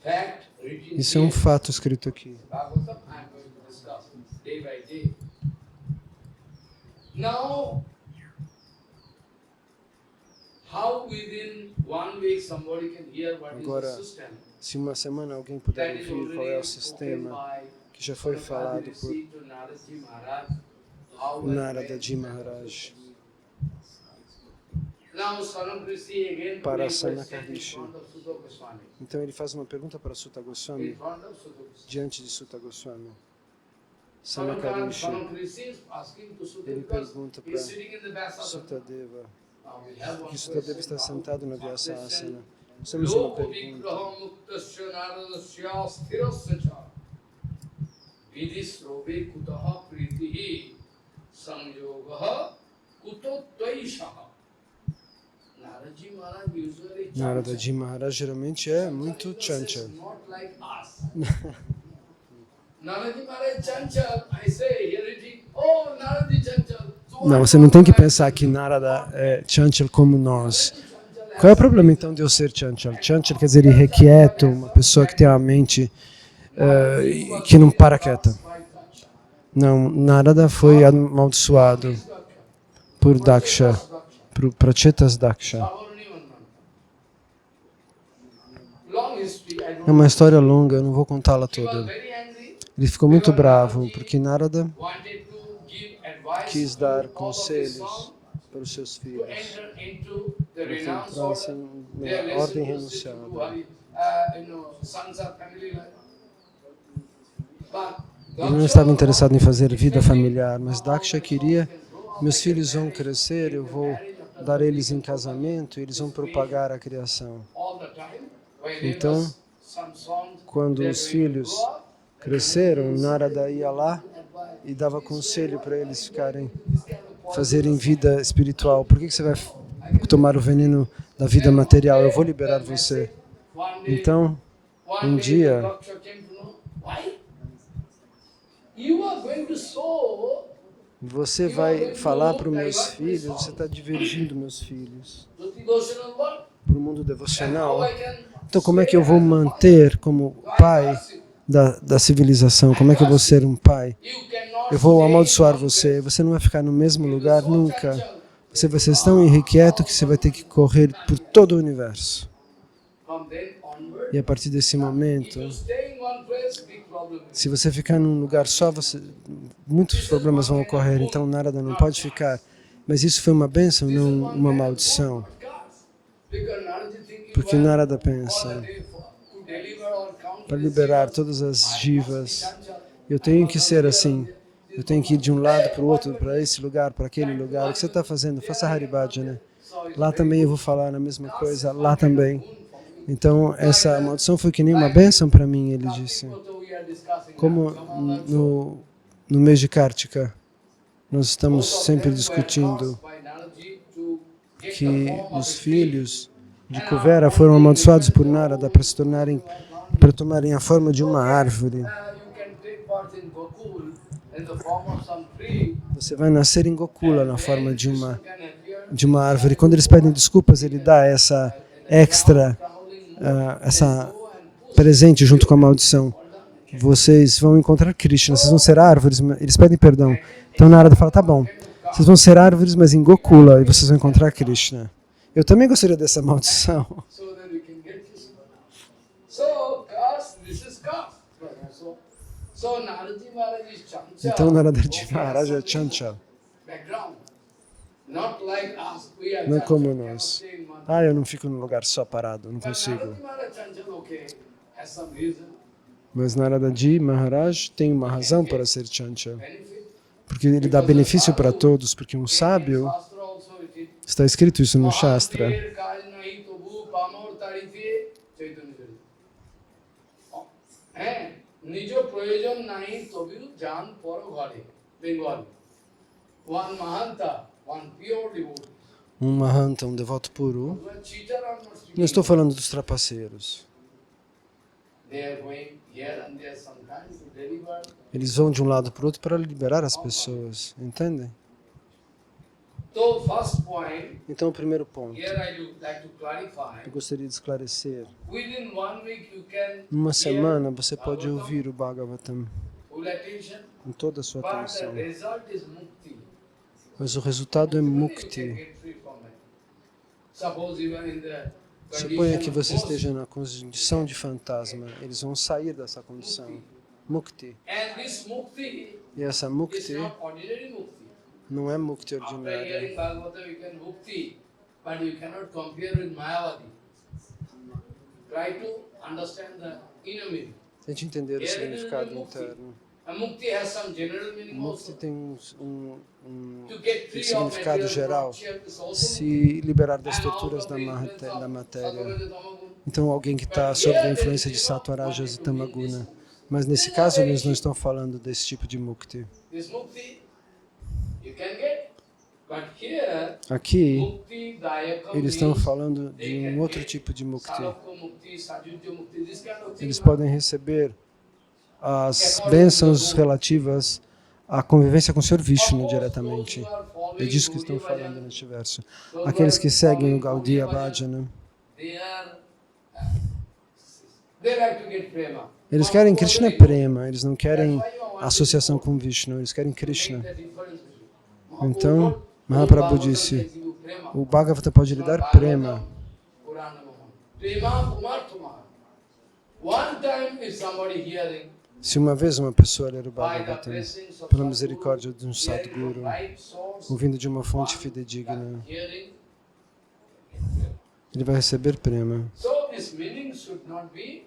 A: Fact written
B: Isso é um
A: here.
B: fato escrito aqui.
A: Bhagavatam, I am going to discuss. Now, how within 1 week somebody can hear what is
B: Agora,
A: the system?
B: se uma semana alguém puder
A: That is
B: ouvir qual é o
A: already
B: sistema
A: spoken by
B: que já foi falado por
A: Rishi to Naraji Maharaj, how
B: Narada
A: and
B: Ji
A: when.
B: Maharaj
A: Now Sanam Rishi again
B: para
A: put a
B: Sanaka
A: question in
B: Rishi.
A: front of Sutta Goswami.
B: Então ele faz uma pergunta para Sutta
A: In
B: Goswami,
A: front of Sutta Goswami.
B: diante de Sutta Goswami. Sanaka Rishi,
A: Sanam Rishi is asking to Sutta
B: ele
A: because
B: pergunta
A: he is
B: para
A: sitting in the Vyasa.
B: Sutadeva,
A: Now we have one
B: que Sutadeva
A: question
B: está
A: now.
B: sentado na
A: One
B: Vyasasana.
A: question.
B: Nós temos uma
A: Loka
B: pergunta.
A: vigraha muktasya naradasya sthirasya cha vidisrobe kutaha pritihi samyogaha kuto tvaishaha. Naraji Maharaj usually
B: Narada Ji Maharaj geralmente é muito chanchal.
A: not like us. Naraji Maharaj chanchal, I say heretic, oh Naraji chanchal.
B: Não, você não tem que pensar que Narada é chanchal como nós. Qual é o problema então de eu ser chanchal? Chanchal quer dizer irrequieto, uma pessoa que tem uma mente que não para quieta. Não, Narada foi amaldiçoado por Daksha, por Prachetas Daksha. É uma história longa, eu não vou contá-la toda. Ele ficou muito bravo porque Narada quis dar conselhos para os seus filhos, para que entrassem na ordem renunciada. Ele não estava interessado em fazer vida familiar, mas Daksha queria, meus filhos vão crescer, eu vou dar eles em casamento e eles vão propagar a criação. Então, quando os filhos cresceram, Narada ia lá e dava conselho para eles fazerem vida espiritual. Por que você vai tomar o veneno da vida material? Eu vou liberar você. Então, um dia, você vai falar para os meus filhos, você está divergindo meus filhos para o mundo devocional. Então, como é que eu vou manter como pai da civilização? Como é que eu vou ser um pai? Eu vou amaldiçoar você. Você não vai ficar no mesmo lugar nunca. Você vai ser tão irrequieto que você vai ter que correr por todo o universo. E a partir desse momento, se você ficar num lugar só, muitos problemas vão ocorrer. Então, Narada não pode ficar. Mas isso foi uma bênção, não uma maldição. Porque Narada pensa, para liberar todas as jivas, eu tenho que ser assim. Eu tenho que ir de um lado para o outro, para esse lugar, para aquele lugar. O que você está fazendo? Faça Haribhajana, né? Lá também eu vou falar a mesma coisa, lá também. Então, essa maldição foi que nem uma bênção para mim, ele disse. Como no mês de Kartika, nós estamos sempre discutindo que os filhos de Kuvera foram amaldiçoados por Narada para tomarem a forma de uma árvore. Você vai nascer em Gokula na forma de uma árvore. Quando eles pedem desculpas, ele dá essa extra, essa presente junto com a maldição. Vocês vão encontrar Krishna, vocês vão ser árvores, eles pedem perdão. Então Narada fala, tá bom, vocês vão ser árvores, mas em Gokula, e vocês vão encontrar Krishna. Eu também gostaria dessa maldição. Então Narada Ji Maharaj é chanchal. Não como nós. Eu não fico num lugar só parado, não consigo. Mas Narada Ji Maharaj tem uma razão para ser chanchal. Porque ele dá benefício para todos, porque um sábio, está escrito isso no Shastra, um Mahanta, um devoto puro, não estou falando dos trapaceiros. Eles vão de um lado para o outro para liberar as pessoas, entendem? Então, o primeiro ponto, eu gostaria de esclarecer. Numa semana, você pode ouvir o Bhagavatam com toda a sua atenção. Mas o resultado é
A: You
B: mukti.
A: can get free from it. Suppose you are in the
B: Suponha que
A: condition
B: você
A: of
B: esteja na condição de fantasma. Eles vão sair dessa condição. Mukti.
A: and this mukti
B: E essa
A: is
B: mukti
A: not ordinary mukti.
B: não é mukti
A: After
B: ordinária.
A: hearing Bhagavatam, you can mukti, but you cannot compare with Mayavadi. Try to understand the inner meaning.
B: Tente entender o significado interno.
A: And mukti has some general meaning
B: Mukti
A: also.
B: tem
A: To get free of
B: significado
A: material
B: geral.
A: corruption is also
B: Se liberar das
A: and out
B: torturas
A: of
B: da
A: the influence of
B: matéria.
A: Sattva, Tamagun.
B: Então, alguém que está sob a influência de Sattva, Rajas e Tamaguna. Mas nesse caso, eles não estão falando desse tipo de mukti.
A: This mukti you can get, but here
B: Aqui,
A: mukti dayakam
B: eles estão
A: means
B: falando
A: they
B: de
A: can
B: um outro
A: get
B: tipo de mukti.
A: sarabka mukti, sajujya mukti, this kind of thing.
B: Eles podem receber as bênçãos relativas à convivência com o Sr. Vishnu diretamente. É disso que estão falando neste verso. Aqueles que seguem o Gaudiya Bhajana,
A: They like to get prema.
B: eles querem Krishna Prema, eles não querem associação com Vishnu, eles querem Krishna. Então, Mahaprabhu disse, o Bhagavata pode lhe dar Prema.
A: One time if somebody hearing
B: Se uma vez uma pessoa ler o Bhagavatam, pela misericórdia de um Sadguru, ouvindo de uma fonte fidedigna,
A: hearing,
B: ele vai receber Prema.
A: so this meaning should not be,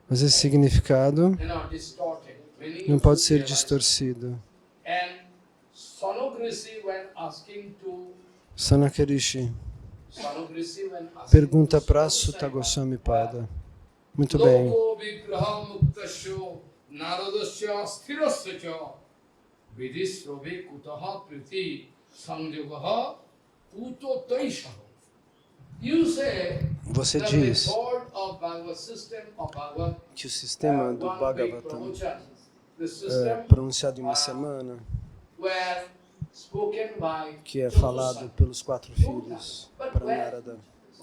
B: Mas esse significado
A: distorted. Meaning
B: não pode
A: should
B: ser
A: be
B: distorcido.
A: And Sanukrisi when asking to
B: Sanakarishi
A: Sanukrisi when asking
B: pergunta
A: to
B: para
A: Sutta
B: Sutta Goswami Pada. Muito bem.
A: Loko vigraha muktasya naradasya sthirasya cha vidisrobe kutaha priti sanjogaha puto taisha. You say
B: Você
A: the
B: diz
A: method of Bhagavad system of Bhagavad
B: que o sistema do
A: one week
B: Bhagavatam
A: pravachan, the
B: é
A: system
B: pronunciado em uma semana,
A: were spoken by
B: que é
A: two
B: falado
A: sons.
B: pelos 4 filhos para Narada.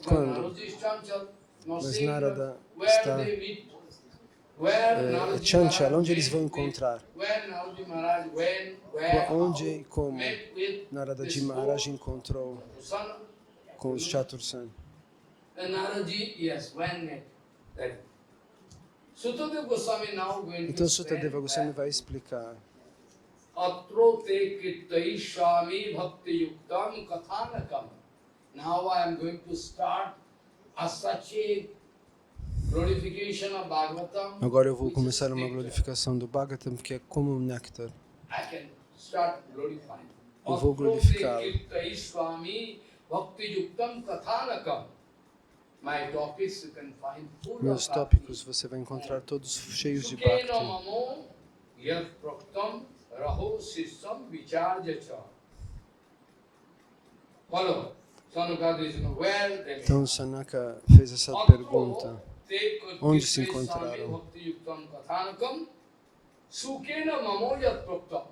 B: Quando?
A: Narada is Chanchal, not
B: Mas
A: saying
B: Narada
A: where
B: está
A: they meet, where Narada
B: Chanchal,
A: Maharaj
B: onde eles vão
A: met with-
B: encontrar?
A: Where Narada Maharaj where,
B: Onde
A: how,
B: e como
A: met with
B: Narada
A: this
B: Ji Maharaj encontrou
A: son,
B: com os Chatursan?
A: and Narada Ji, yes, when met. That. Sutadeva Goswami now going
B: Então
A: to
B: Sutadeva Goswami
A: say
B: vai explicar.
A: Atro te kittai shami bhakti yuktam kathanakam. Now I am going to start a such a glorification of Bhagavatam.
B: Agora eu vou
A: which is
B: começar uma
A: nectar.
B: glorificação do Bhagavatam, que é como um néctar.
A: I can start glorifying.
B: Eu vou
A: Atro te
B: glorificá-lo.
A: kittai swami bhakti yuktam kathanakam. My topics you can find full
B: Meus
A: of
B: tópicos você vai encontrar todos cheios de
A: Sukena
B: Bhakti.
A: mamo yad praktam raho sisam vicharja cha. Follow. Sanukada is where they
B: Então Sanaka fez essa pergunta. Onde se encontraram?
A: Sukena mamo yad praktam.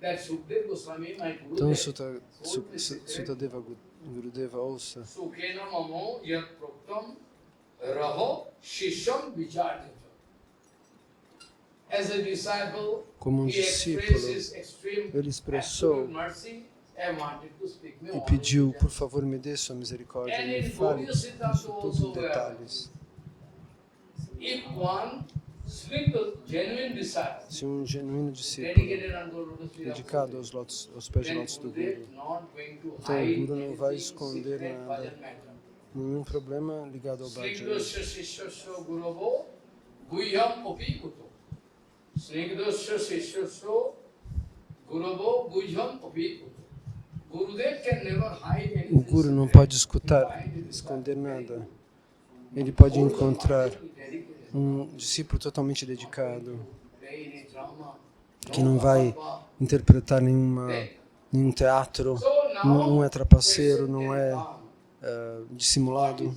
A: That Sukadeva Goswami, my Guru,
B: Então Sutadeva Gurudeva ouça.
A: Sukena mamo yad praktam raho sisam vicharja cha. As a disciple,
B: Como um
A: he
B: discípulo,
A: expresses extreme
B: ele expressou
A: absolute mercy and wanted to speak me
B: e
A: all
B: pediu,
A: in
B: por favor, me dê sua misericórdia
A: And
B: e
A: in
B: me fale
A: Gaudiya Siddhanta
B: isso tudo
A: also
B: em detalhes.
A: If one single genuine disciple
B: Se um genuíno discípulo
A: dedicated unto lotus feet of
B: dedicado
A: Guru,
B: aos pés de
A: then
B: lótus do
A: Gurudev
B: Guru,
A: not going to
B: então o
A: hide
B: Guru não vai
A: anything
B: esconder
A: secret
B: nada,
A: bhajan matter.
B: nenhum problema ligado ao bhajana.
A: Snigdosya sishyasya guruvo guhyam api uto. Snigdosya sishyasya guruvo guhyam api uto. Gurudev can never hide anything
B: O Guru não
A: secret.
B: pode esconder nada. Ele pode encontrar um discípulo totalmente dedicado, que não vai interpretar nenhum teatro, não é trapaceiro, não é dissimulado,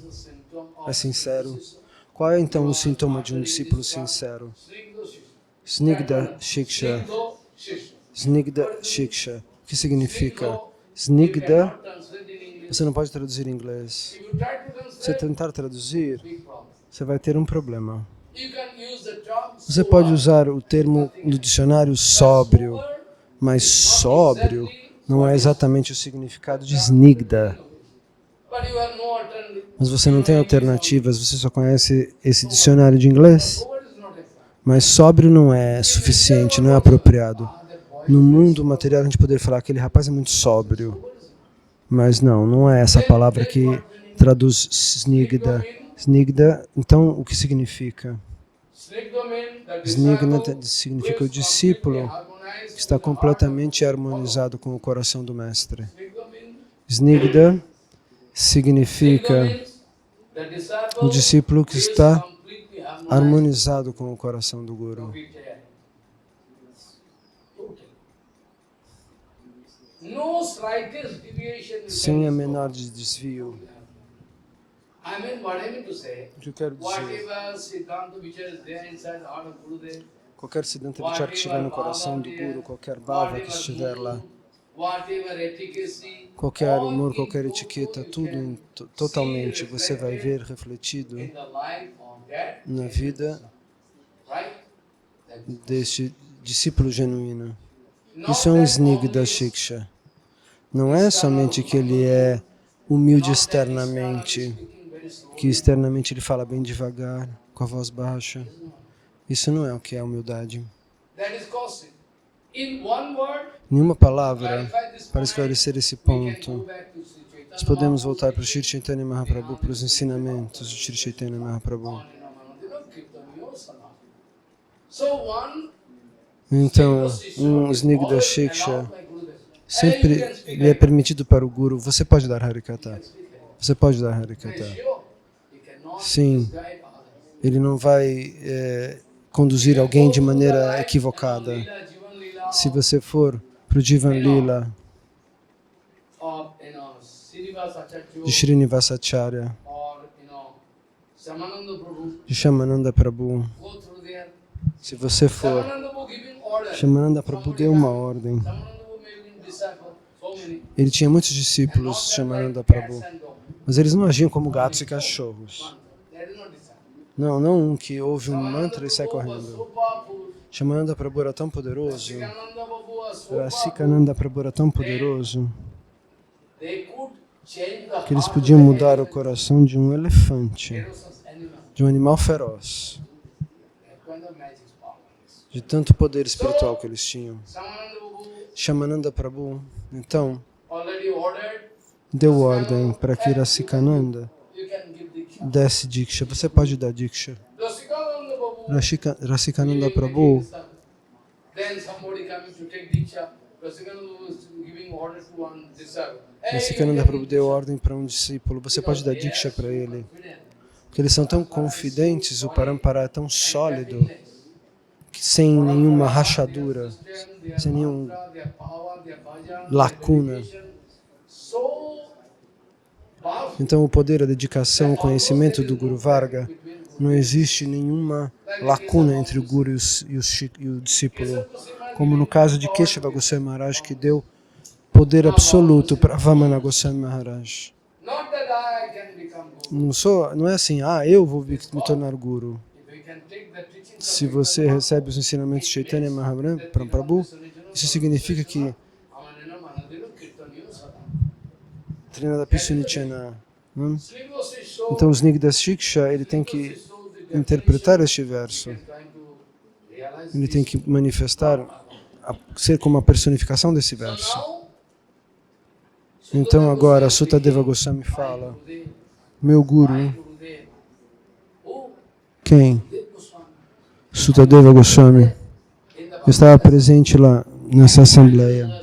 B: é sincero. Qual é então o sintoma de um discípulo sincero? Snigdha Shiksha. Snigdha Shiksha. O que significa? Snigdha, você não pode traduzir em inglês. Se você tentar traduzir, você vai ter um problema. Você pode usar o termo no dicionário sóbrio, mas sóbrio não é exatamente o significado de Snigda.
A: But you have no alternative.
B: Mas você não tem alternativas, você só conhece esse dicionário de inglês.
A: Sober is not enough.
B: Mas sóbrio não é suficiente, não é apropriado. No mundo material a gente poderia falar que aquele rapaz é muito sóbrio. Mas não é essa palavra que traduz Snigda. Snigda, então o que significa? Snigda significa o discípulo que está completamente harmonizado com o coração do mestre. Snigda significa o discípulo que está harmonizado com o coração do Guru. Sem a menor desvio. O que eu quero dizer? Qualquer Siddhanta Vichara que estiver no coração do Guru, qualquer bhava que estiver lá, qualquer humor, qualquer etiqueta, tudo totalmente você vai ver refletido na vida deste discípulo genuíno. Isso é um Snigda Shiksha. Não é somente que ele é humilde externamente, que externamente ele fala bem devagar, com a voz baixa. Isso não é o que é humildade. Em uma palavra, para esclarecer esse ponto, nós podemos voltar para o Shri Chaitanya Mahaprabhu, para os ensinamentos de Shri Chaitanya Mahaprabhu. Então, um Snigda Shiksha, sempre ele é permitido para o Guru. Você pode dar Harikatha. Você pode dar Harikatha. Sim, ele não vai conduzir alguém de maneira equivocada. Se você for para o Jivan Lila de Srinivasacharya, de Shamananda Prabhu, se você for, Shamananda Prabhu deu uma ordem. Ele tinha muitos discípulos, Shamananda Prabhu, mas eles não agiam como gatos e cachorros. Não um que ouve um mantra e sai correndo. Shamananda Prabhu era tão poderoso, Rasikananda Prabhu era tão poderoso, que eles podiam mudar o coração de um elefante, de um animal feroz, de tanto poder espiritual que eles tinham. Shamananda Prabhu, então, deu ordem para que Rasikananda desse Diksha. Você pode dar Diksha. Rasikananda Prabhu deu ordem para um discípulo. Você pode dar Diksha para ele. Porque eles são tão confidentes, o Parampara é tão sólido, que sem nenhuma rachadura, sem nenhuma lacuna. Então o poder, a dedicação, o conhecimento do Guru Varga, não existe nenhuma lacuna entre o Guru e o discípulo. Como no caso de Keshava Goswami Maharaj, que deu poder absoluto para Vamana Goswami Maharaj. Não é assim, eu vou me tornar Guru. Se você recebe os ensinamentos de Chaitanya Mahaprabhu, isso significa que Trinadapi Sunichana. Então, o Snigda Shiksha, ele tem que interpretar este verso. Ele tem que manifestar, ser como a personificação desse verso. Então, agora, Sutadeva Goswami fala, meu Guru, quem? Sutadeva Goswami. Eu estava presente lá nessa assembleia.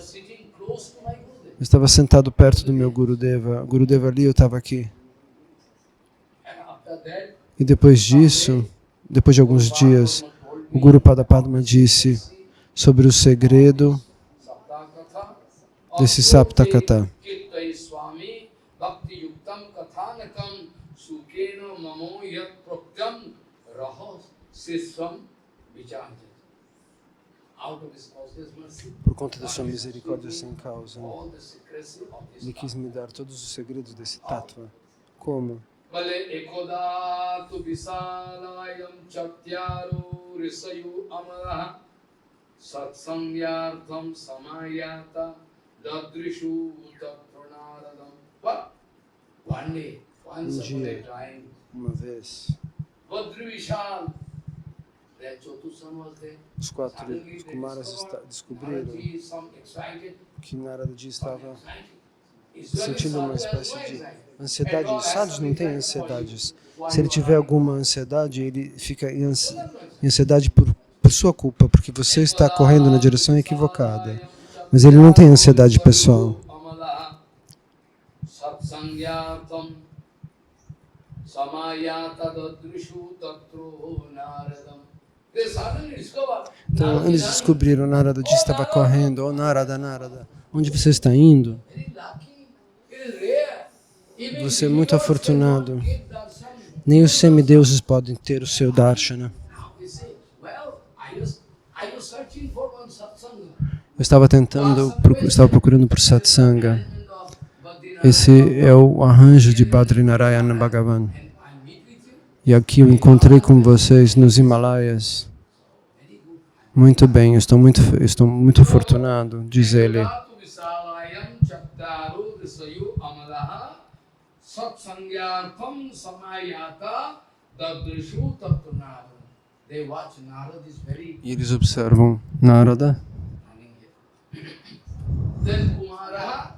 B: Eu estava sentado perto do meu Gurudeva. Gurudeva ali, eu estava aqui. E depois disso, depois de alguns dias, o Guru Padapadma disse sobre o segredo desse Saptakatha. Por conta da sua misericórdia sem causa, ele quis me dar todos os segredos desse tattva. Como?
A: Dadrishu Tattranāradam. But one day, once upon a time,
B: Uma vez,
A: Badrivishal, that Chotusan was there.
B: os quatro Kumaras descobriram
A: Naradaji, some excited,
B: que Narada Ji estava
A: excited. Is there
B: sentindo uma
A: any sadhu
B: espécie
A: has no
B: de
A: anxiety?
B: ansiedade. Os sadhus não têm ansiedades. Se ele tiver alguma ansiedade, ele fica em ansiedade por sua culpa, porque você está correndo na direção equivocada. Mas ele não tem ansiedade pessoal.
A: Satsangyatam samayata dadrishu tatro naradam. They suddenly discovered.
B: Então eles descobriram, Narada Ji estava correndo. Oh Narada, Narada, onde você está indo?
A: Very lucky. It is rare. Even
B: Você é
A: if
B: muito
A: you
B: afortunado.
A: don't get darshan,
B: Nem os semideuses podem ter o seu darshana.
A: you say, well, I was searching for one satsanga.
B: Eu estava procurando por satsanga. Esse é o arranjo de Badrinarayana Bhagavan.
A: And I meet with you.
B: E aqui eu encontrei com vocês nos Himalaias. Muito bem, eu estou muito afortunado, diz ele. E eles observam Narada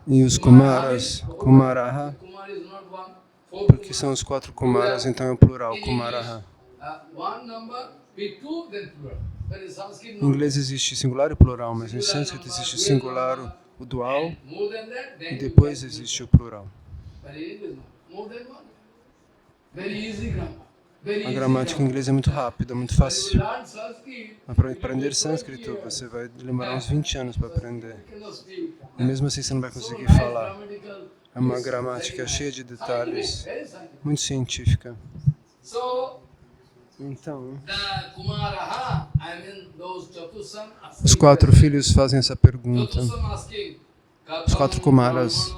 B: e os Kumaras, Kumaraha, porque são os quatro Kumaras, então é o plural, Kumaraha. Em inglês existe singular e plural, mas em sânscrito existe o singular, o dual, e depois existe o plural. A gramática em inglês é muito rápida, muito fácil. Para aprender sânscrito, você vai demorar uns 20 anos para aprender. E mesmo assim você não vai conseguir falar. É uma gramática cheia de detalhes, muito científica. Então, os quatro filhos fazem essa pergunta. Os quatro Kumaras.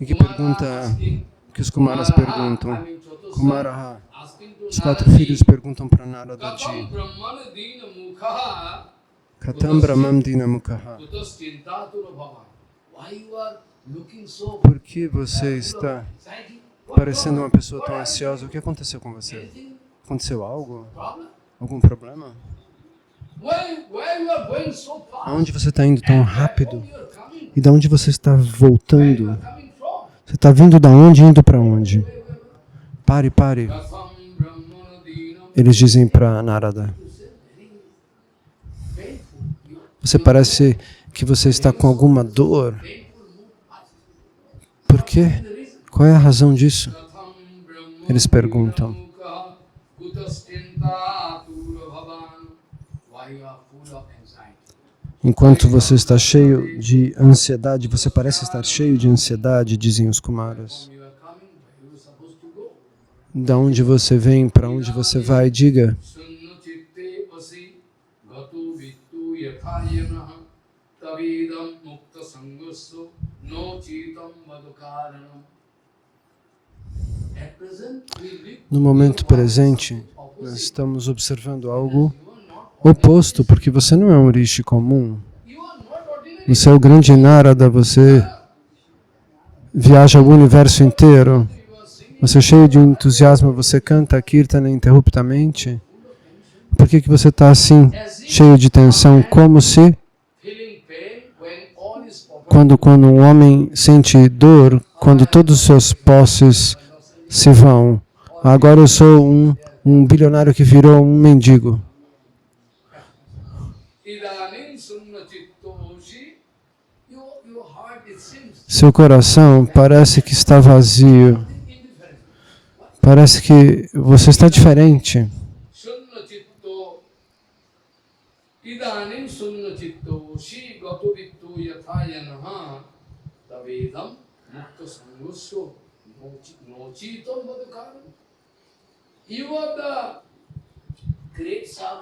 B: E que pergunta que os Kumaras perguntam? Kumaraha. Os quatro filhos perguntam para Narada Ji. Katam Brahmam Dinamukha. Por que você está parecendo uma pessoa tão ansiosa? O que aconteceu com você? Aconteceu algo? Algum problema? Aonde você está indo tão rápido? E de onde você está voltando? Você está vindo da onde e indo para onde? Pare, pare. Eles dizem para Narada. Você parece que você está com alguma dor. Por quê? Qual é a razão disso? Eles perguntam. Enquanto você está cheio de ansiedade, você parece estar cheio de ansiedade, dizem os Kumaras. Da onde você vem, para onde você vai, diga. No momento presente, nós estamos observando algo oposto, porque você não é um rishi comum. Você é o grande Narada, você viaja o universo inteiro. Você é cheio de entusiasmo, você canta Kirtana ininterruptamente. Por que você está assim, cheio de tensão, como se quando um homem sente dor, quando todos os seus posses se vão. Agora eu sou um bilionário que virou um mendigo. Seu coração parece que está vazio. Parece que você está diferente.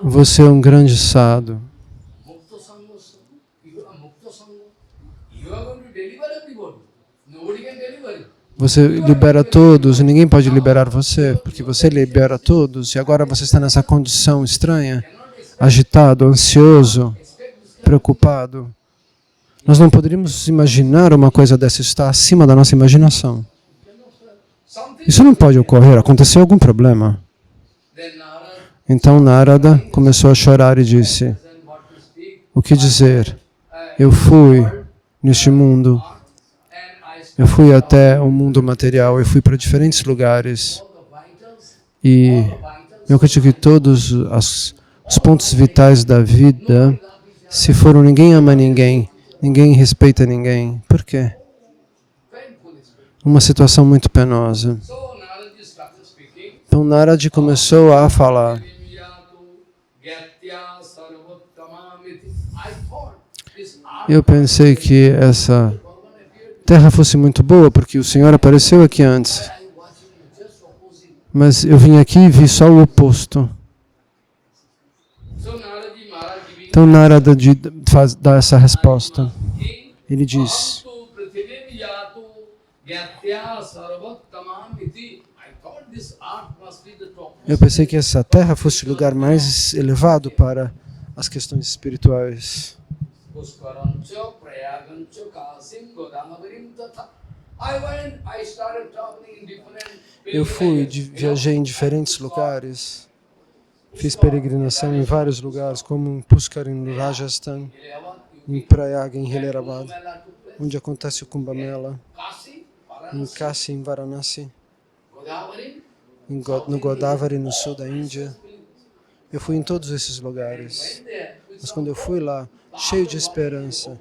B: Você é um grande sadhu. Você libera todos e ninguém pode liberar você, porque você libera todos e agora você está nessa condição estranha, agitado, ansioso, preocupado. Nós não poderíamos imaginar uma coisa dessa, isso está acima da nossa imaginação. Isso não pode ocorrer, aconteceu algum problema. Então Narada começou a chorar e disse, o que dizer? Eu fui neste mundo, eu fui até o mundo material, eu fui para diferentes lugares e eu acredito que todos os pontos vitais da vida, se foram ninguém ama ninguém, ninguém respeita ninguém. Por quê? Uma situação muito penosa. Então Narada começou a falar. Eu pensei que essa terra fosse muito boa, porque o Senhor apareceu aqui antes. Mas eu vim aqui e vi só o oposto. Então Narada dá essa resposta. Ele diz, eu pensei que essa terra fosse o lugar mais elevado para as questões espirituais. Eu viajei em diferentes lugares, fiz peregrinação em vários lugares, como em Pushkar, em Rajasthan, em Prayag, em Hyderabad, onde acontece o Kumbh Mela, em Kashi, em Varanasi, no Godavari, no sul da Índia. Eu fui em todos esses lugares, mas quando eu fui lá, cheio de esperança,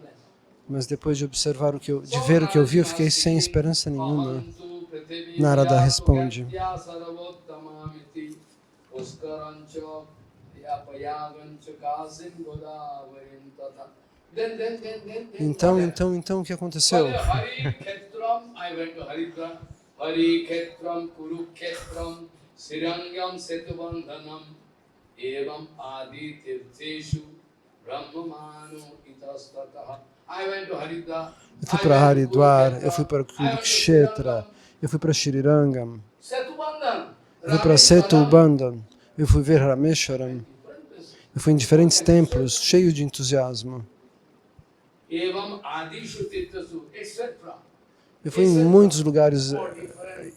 B: mas depois de observar de ver o que eu vi, eu fiquei sem esperança nenhuma. Narada responde. Então, o que aconteceu? Eu fui para Haridwar, eu fui para Kurukshetra, eu fui para Shrirangam, eu fui para Setubandhan, eu fui ver Rameshwaram, eu fui em diferentes templos, cheio de entusiasmo. Eu fui em muitos lugares,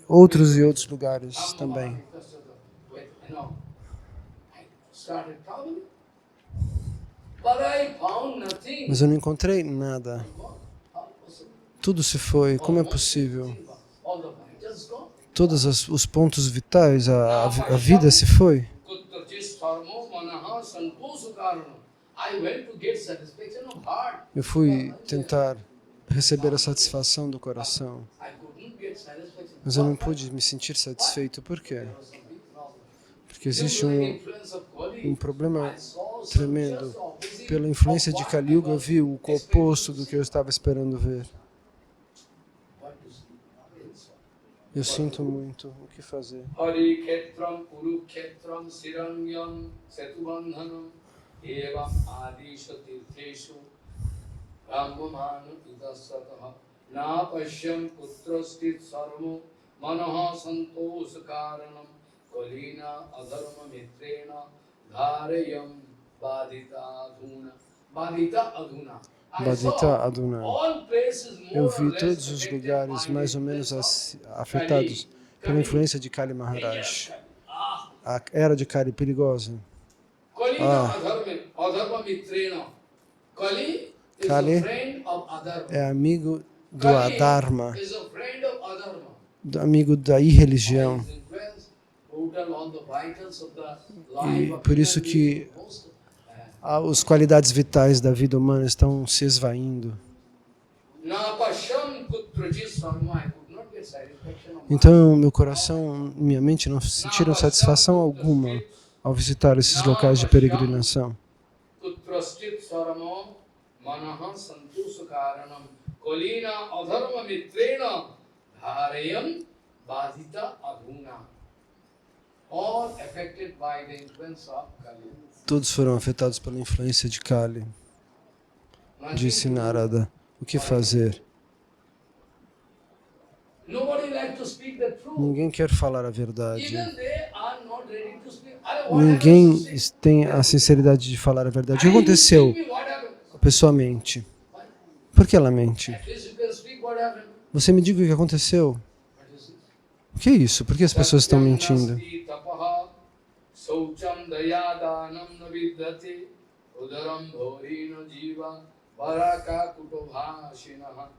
B: outros e outros lugares também. Mas eu não encontrei nada. Tudo se foi. Como é possível? Todos os pontos vitais, a vida se foi. Eu fui tentar receber a satisfação do coração, mas eu não pude me sentir satisfeito. Por quê? Porque existe um problema tremendo. Pela influência de Kali Yuga, eu vi o oposto do que eu estava esperando ver. Eu sinto muito. O que fazer? Badita Aduna. Eu vi todos os lugares mais ou menos afetados pela influência de Kali Maharaj. A era de Kali perigosa. Kali é amigo do Adharma, amigo da irreligião. E por isso que as qualidades vitais da vida humana estão se esvaindo. Então, meu coração, minha mente não sentiram satisfação alguma ao visitar esses locais de peregrinação. Todos foram afetados pela influência de Kali. Disse Narada, o que fazer?
A: the truth.
B: Ninguém quer falar a verdade.
A: Even they are not ready to speak. What
B: Ninguém
A: happens to say?
B: tem a sinceridade de falar a verdade. O que aconteceu?
A: What happened?
B: A pessoa mente. Por que ela mente?
A: At least you can speak what happened.
B: Você me diga o que aconteceu.
A: What is it?
B: O que é isso? Por que as pessoas estão mentindo?
A: Satyam nasti tapaha, saucham dayadanam navidyate, udaram bhaurina jiva, varaka kutobhashinaha.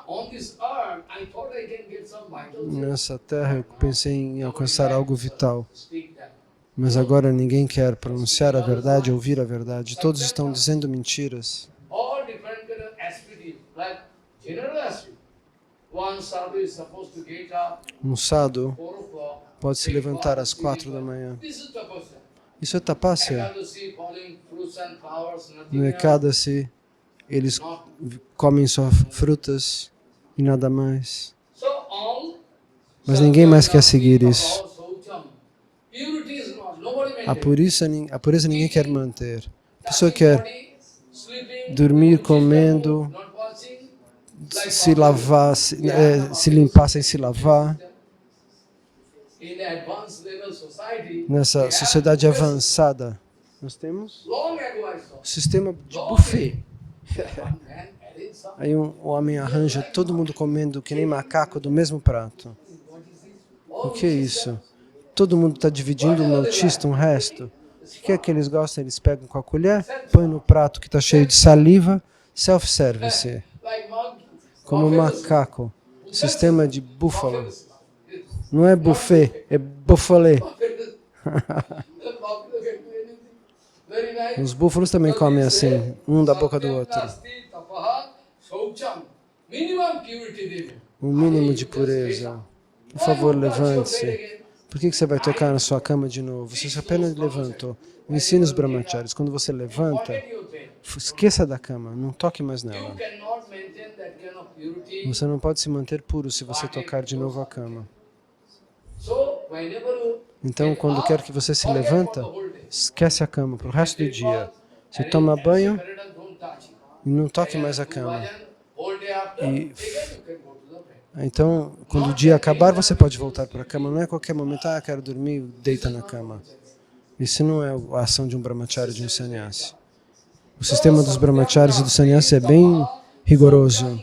A: On this earth, I thought I can get some vital things.
B: Nessa terra eu pensei em alcançar algo vital.
A: Speak that.
B: Mas agora ninguém quer pronunciar a verdade, ouvir a verdade. Todos estão dizendo mentiras.
A: All different kind of aspects, like general aspect. One sadhu is supposed to get up
B: Um sadhu
A: 4 o'clock.
B: pode se levantar às 4 da manhã.
A: This is tapasya.
B: Isso é tapasya.
A: Ekadasi, falling fruits and flowers, nothing
B: No
A: else.
B: Ekadasi, eles comem só frutas e nada mais.
A: So all
B: Mas ninguém mais quer seguir isso.
A: purity is not. Nobody
B: A
A: maintains.
B: pureza ninguém quer manter. A pessoa quer
A: Body, sleeping,
B: dormir comendo,
A: not watching,
B: se lavar, se limpar sem se lavar.
A: in advanced level society.
B: Nessa sociedade avançada, nós temos
A: Long ago I saw.
B: o sistema de buffet.
A: One man added some.
B: Aí um homem arranja todo mundo comendo que nem macaco do mesmo prato.
A: What is this?
B: O que é isso? Todo mundo está dividindo um autista, um resto. O que é que eles gostam? Eles pegam com a colher, põem no prato que está cheio de saliva, self-service,
A: Like monkey.
B: como macaco. Sistema de búfalo. Não é buffet, é buffalé.
A: Very nice.
B: Os búfalos também comem assim, um da boca do outro.
A: Minimum purity they
B: Um mínimo de pureza. Por favor, levante-se. Por que você vai tocar na sua cama de novo? Você apenas levantou. Ensina os brahmacharis. Quando você levanta, esqueça da cama. Não toque mais nela. Você não pode se manter puro se você tocar de novo a cama. Então, quando quer que você se levanta, esquece a cama para o resto do dia. Você toma banho e não toque mais a cama. Então, quando o dia acabar, você pode voltar para a cama. Não é a qualquer momento, quero dormir, deita na cama. Isso não é a ação de um brahmachari, de um sannyasi. O sistema dos brahmacharis e do sannyasi é bem rigoroso.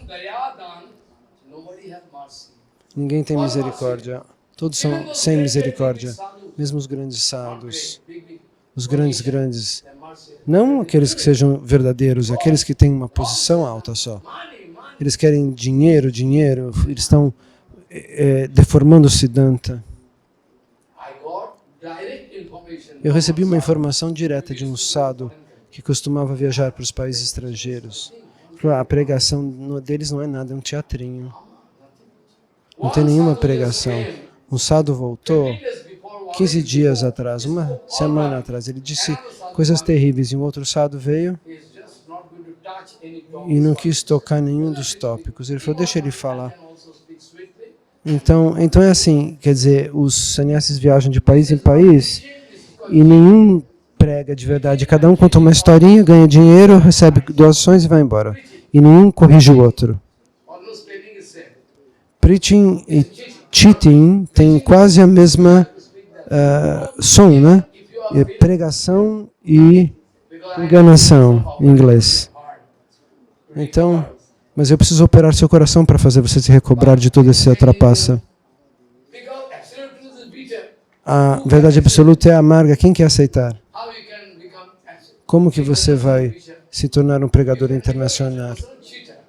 B: Ninguém tem misericórdia. Todos são sem misericórdia. Mesmo os grandes sadhus. Os grandes. Não aqueles que sejam verdadeiros, aqueles que têm uma posição alta só. Eles querem dinheiro, eles estão deformando o Siddhanta. Eu recebi uma informação direta de um sadhu que costumava viajar para os países estrangeiros. A pregação deles não é nada, é um teatrinho. Não tem nenhuma pregação. Um sadhu voltou 15 dias atrás, uma semana atrás. Ele disse coisas terríveis e um outro sadhu veio e não quis tocar nenhum dos tópicos. Ele falou, deixa ele falar. Então é assim, quer dizer, os sannyasis viajam de país em país e nenhum prega de verdade. Cada um conta uma historinha, ganha dinheiro, recebe doações e vai embora. E nenhum corrige o outro. Preaching e cheating tem quase a mesma som, né? É pregação e enganação em inglês. Então, mas eu preciso operar seu coração para fazer você se recobrar de toda essa trapaça. A verdade absoluta é amarga. Quem quer aceitar? Como que você vai se tornar um pregador internacional?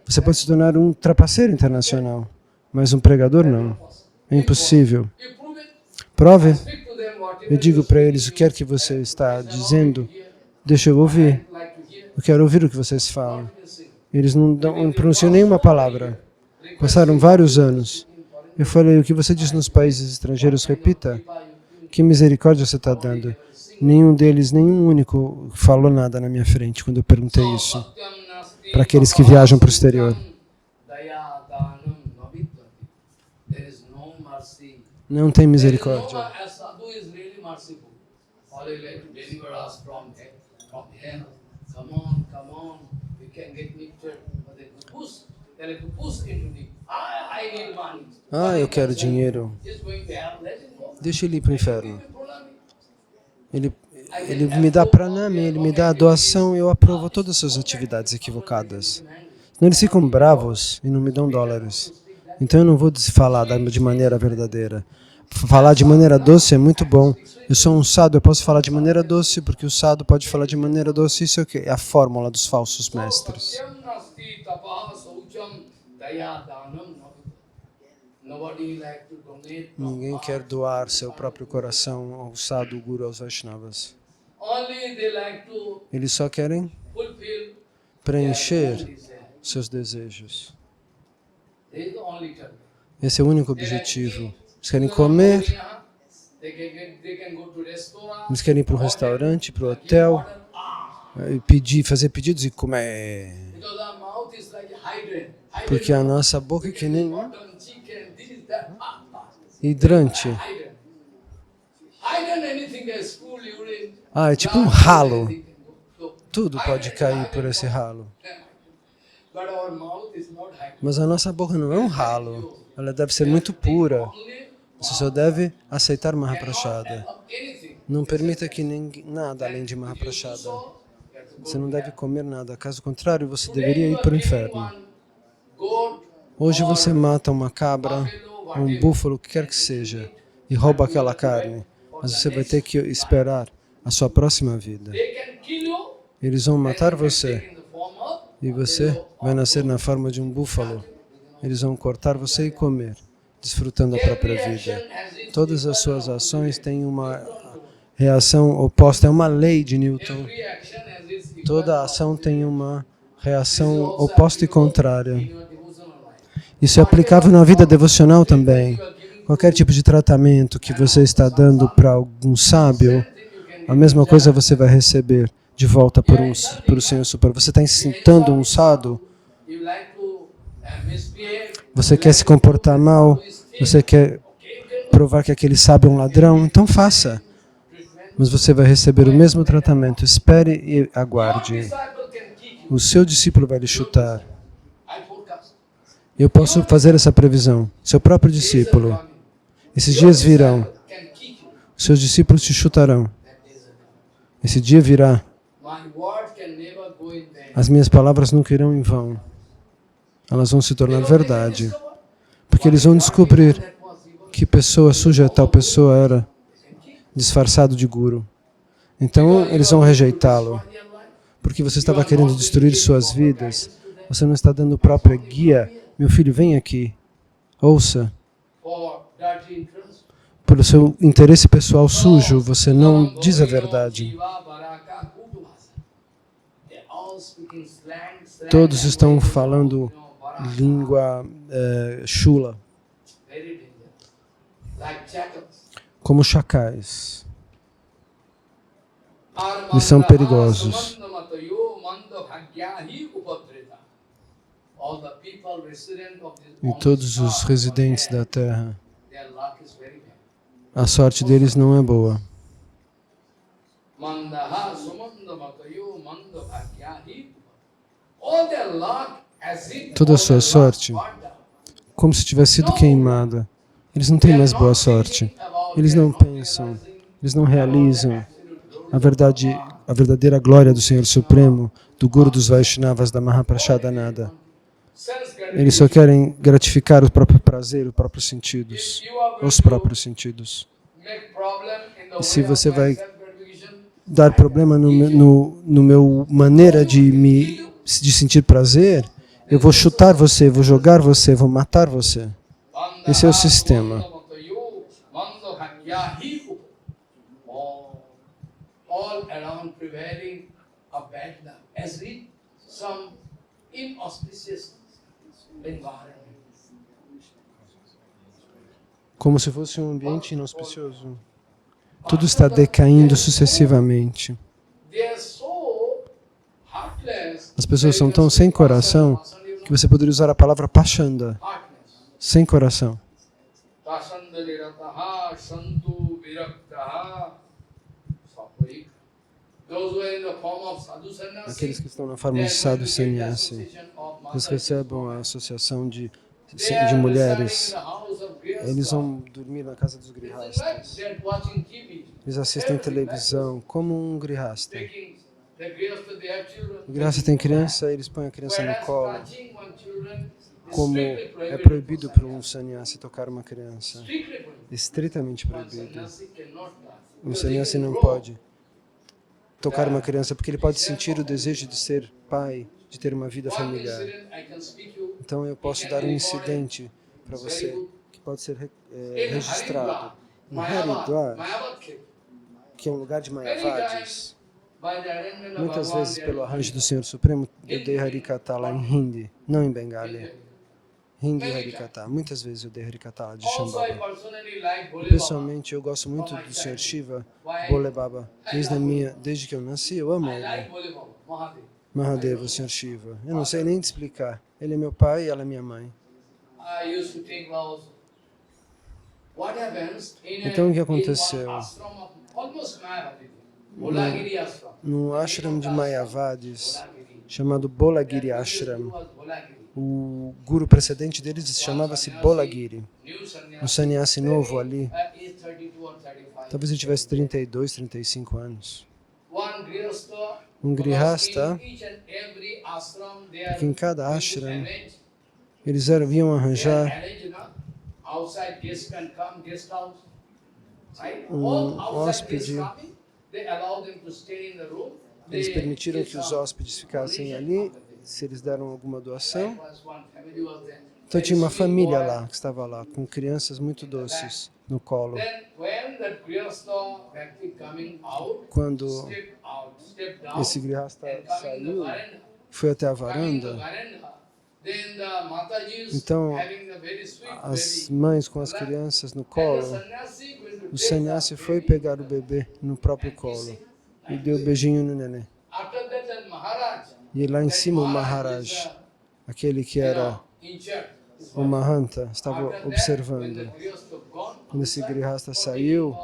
B: Você pode se tornar um trapaceiro internacional, mas um pregador não. É impossível. Prove. Eu digo para eles, o que quer que você está dizendo, deixa eu ouvir. Eu quero ouvir o que vocês falam. Eles não pronunciam nenhuma palavra. Passaram vários anos. Eu falei, o que você diz nos países estrangeiros, repita. Que misericórdia você está dando? Nenhum deles, nenhum único falou nada na minha frente quando eu perguntei isso para aqueles que viajam para o exterior. Não tem misericórdia.
A: They like to push into the, I need money.
B: Ah, eu quero dinheiro.
A: He's going there, let him go.
B: Deixa ele ir para o inferno.
A: Pranami.
B: Ele me dá pranami, ele me dá a doação e eu aprovo todas as suas atividades equivocadas. Senão eles ficam bravos e não me dão dólares. Então eu não vou falar de maneira verdadeira. Falar de maneira doce é muito bom. Eu sou um sadhu, eu posso falar de maneira doce, porque o sadhu pode falar de maneira doce. Isso é a fórmula dos falsos mestres. Ninguém quer doar seu próprio coração ao sadhu, ao guru, aos Vaishnavas. Eles só querem preencher seus desejos. Esse é o único objetivo. Eles querem comer, eles querem ir para o restaurante, para o hotel, fazer pedidos e comer. Porque a nossa boca é que nem hidrante. Ah, é tipo um ralo. Tudo pode cair por esse ralo. Mas a nossa boca não é um ralo. Ela deve ser muito pura. Você só deve aceitar Mahaprasada. Não permita que nada além de Mahaprasada. Você não deve comer nada. Caso contrário, você deveria ir para o inferno. Hoje você mata uma cabra, um búfalo, o que quer que seja, e rouba aquela carne. Mas você vai ter que esperar a sua próxima vida. Eles vão matar você. E você vai nascer na forma de um búfalo. Eles vão cortar você e comer, desfrutando a própria vida. Todas as suas ações têm uma reação oposta. É uma lei de Newton. Toda ação tem uma reação oposta e contrária. Isso é aplicável na vida devocional também. Qualquer tipo de tratamento que você está dando para algum sábio, a mesma coisa você vai receber de volta por o Senhor Supremo. Você está incitando um sadhu, você quer se comportar mal, você quer provar que aquele sábio é um ladrão, então faça. Mas você vai receber o mesmo tratamento. Espere e aguarde. O seu discípulo vai lhe chutar. Eu posso fazer essa previsão. Seu próprio discípulo. Esses dias virão. Seus discípulos te chutarão. Esse dia virá. As minhas palavras nunca irão em vão. Elas vão se tornar verdade. Porque eles vão descobrir que pessoa suja tal pessoa era, disfarçado de guru. Então eles vão rejeitá-lo. Porque você estava querendo destruir suas vidas. Você não está dando própria guia. Meu filho, vem aqui. Ouça. Pelo seu interesse pessoal sujo, você não diz a verdade. Todos estão falando língua chula, como chacais. Eles são perigosos. E todos os residentes da terra, a sorte deles não é boa. Toda a sua sorte, como se tivesse sido queimada. Eles não têm mais boa sorte. Eles não pensam, eles não realizam a verdadeira glória do Senhor Supremo, do Guru dos Vaishnavas, da Mahaprasada nada. Eles só querem gratificar o próprio prazer, os próprios sentidos. E se você vai dar problema no meu maneira de sentir prazer, eu vou chutar você, vou jogar você, vou matar você. Esse é o sistema. Como se fosse um ambiente inauspicioso. Tudo está decaindo sucessivamente. As pessoas são tão sem coração que você poderia usar a palavra pachanda. Sem coração.
A: Those who are in the form of sadhu sannyasi,
B: Aqueles que estão na forma de sadhu sannyasi, eles recebem a associação de mulheres. Eles vão dormir na casa dos grihastas. Eles assistem televisão como um grihasta. O grihasta tem criança, eles põem a criança no colo. Como é proibido para um sannyasi tocar uma criança. Estritamente proibido. Um sannyasi não pode tocar uma criança porque ele pode sentir o desejo de ser pai, de ter uma vida familiar. Então eu posso dar um incidente para você que pode ser registrado em Haridwar, que é um lugar de Mayavadis. Muitas vezes, pelo arranjo do Senhor Supremo, eu dei Harikata lá em Hindi, não em Bengali. Hindi Harikata. Muitas vezes eu dei Harikata lá de Shambhava. E, pessoalmente, eu gosto muito do Senhor Shiva, Bole Baba. Desde que eu nasci, eu amo ele. Mahadeva, o Senhor Shiva. Eu não sei nem te explicar. Ele é meu pai e ela é minha mãe. Então, o que aconteceu? No ashram de Mayavadis, chamado Bolagiri Ashram, o guru precedente deles chamava-se Bolagiri. Um sannyasi novo ali, talvez ele tivesse 32, 35 anos. Um grihasta, porque em cada ashram eles iam arranjar um hóspede. Eles permitiram que os hóspedes ficassem ali, se eles deram alguma doação. Então tinha uma família lá, que estava lá, com crianças muito doces no colo. Quando esse grihasta saiu, foi até a varanda, então as mães com as crianças no colo, o sannyasi foi pegar o bebê no próprio colo e deu um beijinho no neném. E lá em cima o Maharaj, aquele que era o Mahanta, estava observando. Quando esse grihasta saiu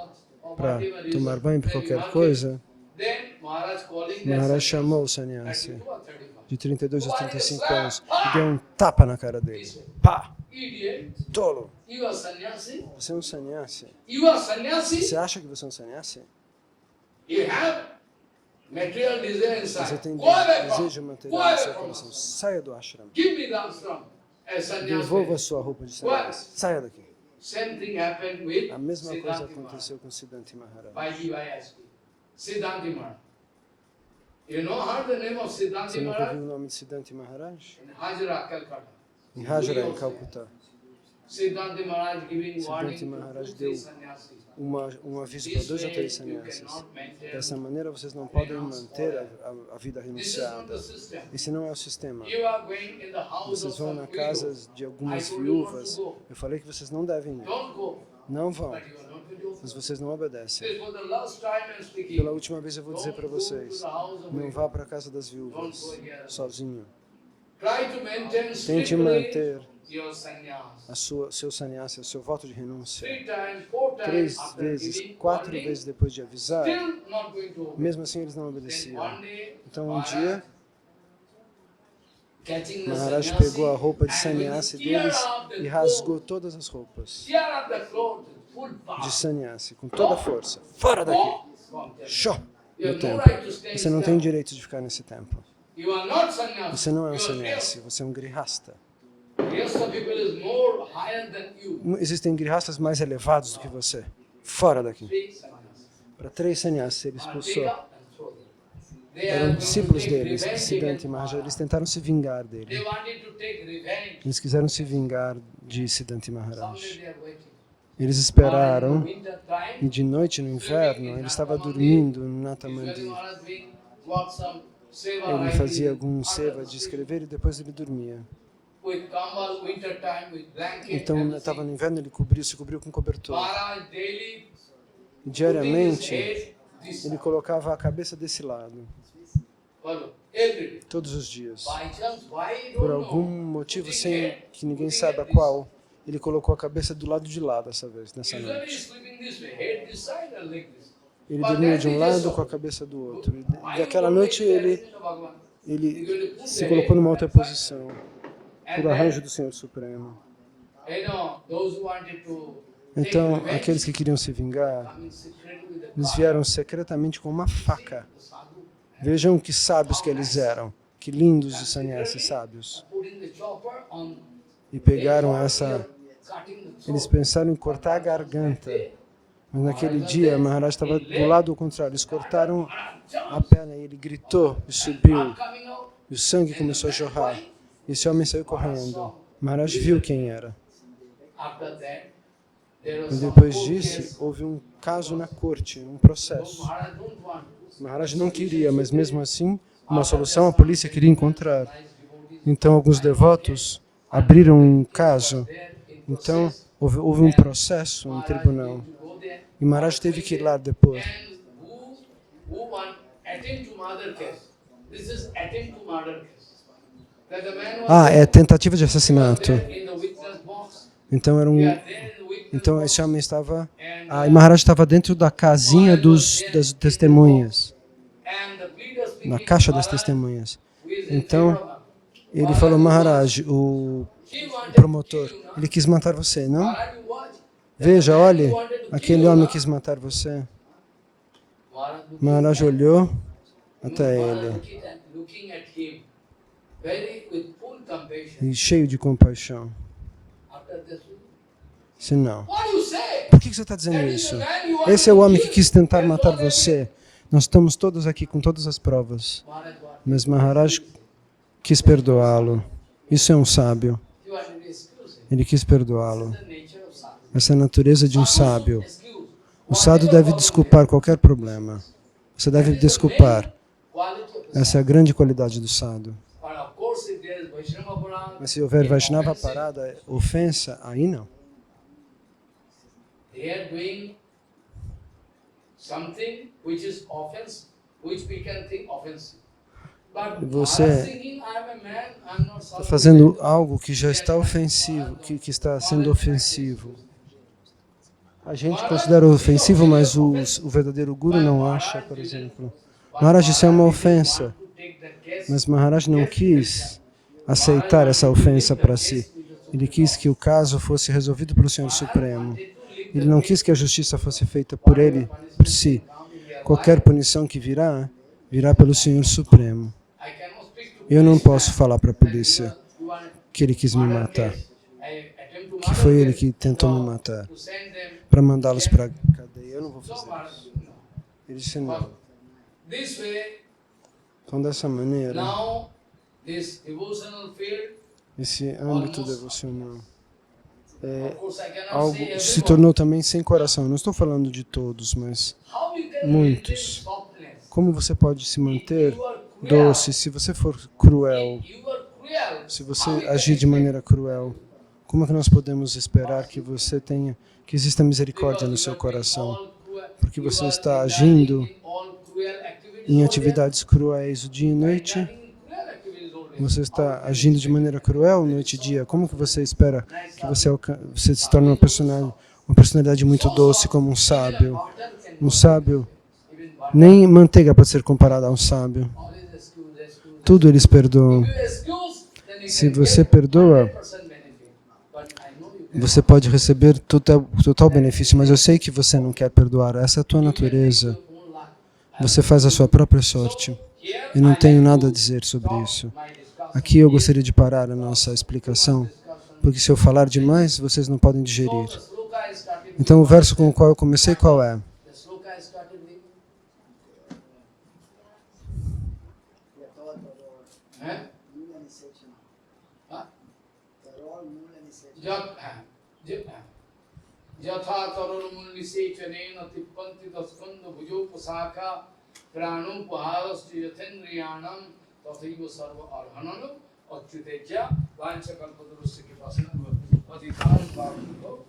B: para tomar banho por qualquer coisa, Maharaj chamou o sannyasi de 32 a 35 anos e deu um tapa na cara dele. Pá! Tolo! Você é um sannyasi? Você acha que você é um sannyasi? Você tem desejo material no seu coração. Saia do ashram. Devolva a sua roupa de sannyasi. Saia daqui. A mesma coisa aconteceu com Siddhanti Maharaj. Você nunca ouviu o nome de Siddhanti Maharaj? Em Hajra, em Calcutá. Siddhanti Maharaj deu um aviso para 2 ou 3 sannyasis. Dessa maneira, vocês não podem manter a vida renunciada. Esse não é o sistema. Vocês vão na casa de algumas viúvas. Eu falei que vocês não devem ir. Não vão. Mas vocês não obedecem. Pela última vez eu vou dizer para vocês, não vá para a casa das viúvas sozinho. Tente manter seu sannyasa, o seu voto de renúncia 3 vezes, 4 vezes depois de avisar. Mesmo assim eles não obedeciam. Então um dia Maharaj pegou a roupa de sannyasi deles e rasgou todas as roupas de sannyasi com toda a força. Fora daqui! Show! No templo. Você não tem direito de ficar nesse templo. Você não é um sannyasi, você é um grihasta. Existem grihastas mais elevados do que você. Fora daqui. Para 3 sannyasis ele expulsou. Eram discípulos deles, Siddhanti Maharaj. Eles tentaram se vingar dele. Eles quiseram se vingar de Siddhanti Maharaj. Eles esperaram e de noite no inverno ele estava dormindo no Natamandi. Ele fazia algum seva de escrever e depois ele dormia. Então estava no inverno, ele se cobriu com cobertor. Diariamente ele colocava a cabeça desse lado. Todos os dias. Por algum motivo, sem que ninguém saiba qual, ele colocou a cabeça do lado de lá dessa vez, nessa noite. Ele dormia de um lado com a cabeça do outro. E daquela noite ele se colocou numa outra posição, por arranjo do Senhor Supremo. Então, aqueles que queriam se vingar, eles vieram secretamente com uma faca. Vejam que sábios que eles eram, que lindos de sannyasis sábios. E pegaram essa... Eles pensaram em cortar a garganta. Mas naquele dia, Maharaj estava do lado contrário. Eles cortaram a perna e ele gritou e subiu. E o sangue começou a jorrar. E esse homem saiu correndo. Maharaj viu quem era. E depois disso, houve um caso na corte, um processo. Maharaj não queria, mas mesmo assim, uma solução a polícia queria encontrar. Então, alguns devotos abriram um caso. Então, houve um processo no tribunal. E Maharaj teve que ir lá depois. É tentativa de assassinato. Então esse homem estava... e Maharaj estava dentro da casinha das testemunhas. Na caixa das testemunhas. Então, ele falou, Maharaj, o promotor, ele quis matar você, não? Veja, olhe, aquele homem quis matar você. Maharaj olhou até ele. E cheio de compaixão. Se não. Por que você está dizendo isso? Esse é o homem que quis tentar matar você. Nós estamos todos aqui com todas as provas. Mas Maharaj quis perdoá-lo. Isso é um sábio. Ele quis perdoá-lo. Essa é a natureza de um sábio. O sábio deve desculpar qualquer problema. Você deve desculpar. Essa é a grande qualidade do sábio. Mas se houver Vaishnava parada, ofensa, aí não. Você está fazendo algo que já está ofensivo, que está sendo ofensivo. A gente considera ofensivo, mas o verdadeiro Guru não acha, por exemplo. Maharaj, isso é uma ofensa. Mas Maharaj não quis aceitar essa ofensa para si. Ele quis que o caso fosse resolvido pelo Senhor Supremo. Ele não quis que a justiça fosse feita por ele, por si. Qualquer punição que virá, virá pelo Senhor Supremo. Eu não posso falar para a polícia que ele quis me matar, que foi ele que tentou me matar, para mandá-los para a cadeia. Eu não vou fazer isso. Ele disse não. Então, dessa maneira, esse âmbito devocional se tornou também sem coração. Não estou falando de todos, mas muitos. Como você pode se manter doce se você for cruel? Se você agir de maneira cruel, como é que nós podemos esperar que você tenha, que exista misericórdia no seu coração? Porque você está agindo em atividades cruéis o dia e noite. Você está agindo de maneira cruel noite e dia. Como que você espera que você se torne uma personalidade muito doce como um sábio? Um sábio, nem manteiga pode ser comparada a um sábio. Tudo eles perdoam. Se você perdoa, você pode receber total benefício, mas eu sei que você não quer perdoar. Essa é a tua natureza. Você faz a sua própria sorte. Eu não tenho nada a dizer sobre isso. Aqui eu gostaria de parar a nossa explicação, porque se eu falar demais, vocês não podem digerir. Então o verso com o qual eu comecei, qual é?
A: Jatha tarun mulnise chanena tippanti taskandu bhujo pusaka pranum paharasti yathendriyanam tathaiva sarva arhananam achyuteja vanchakalpadurusya kipasana adhikaram bhavito.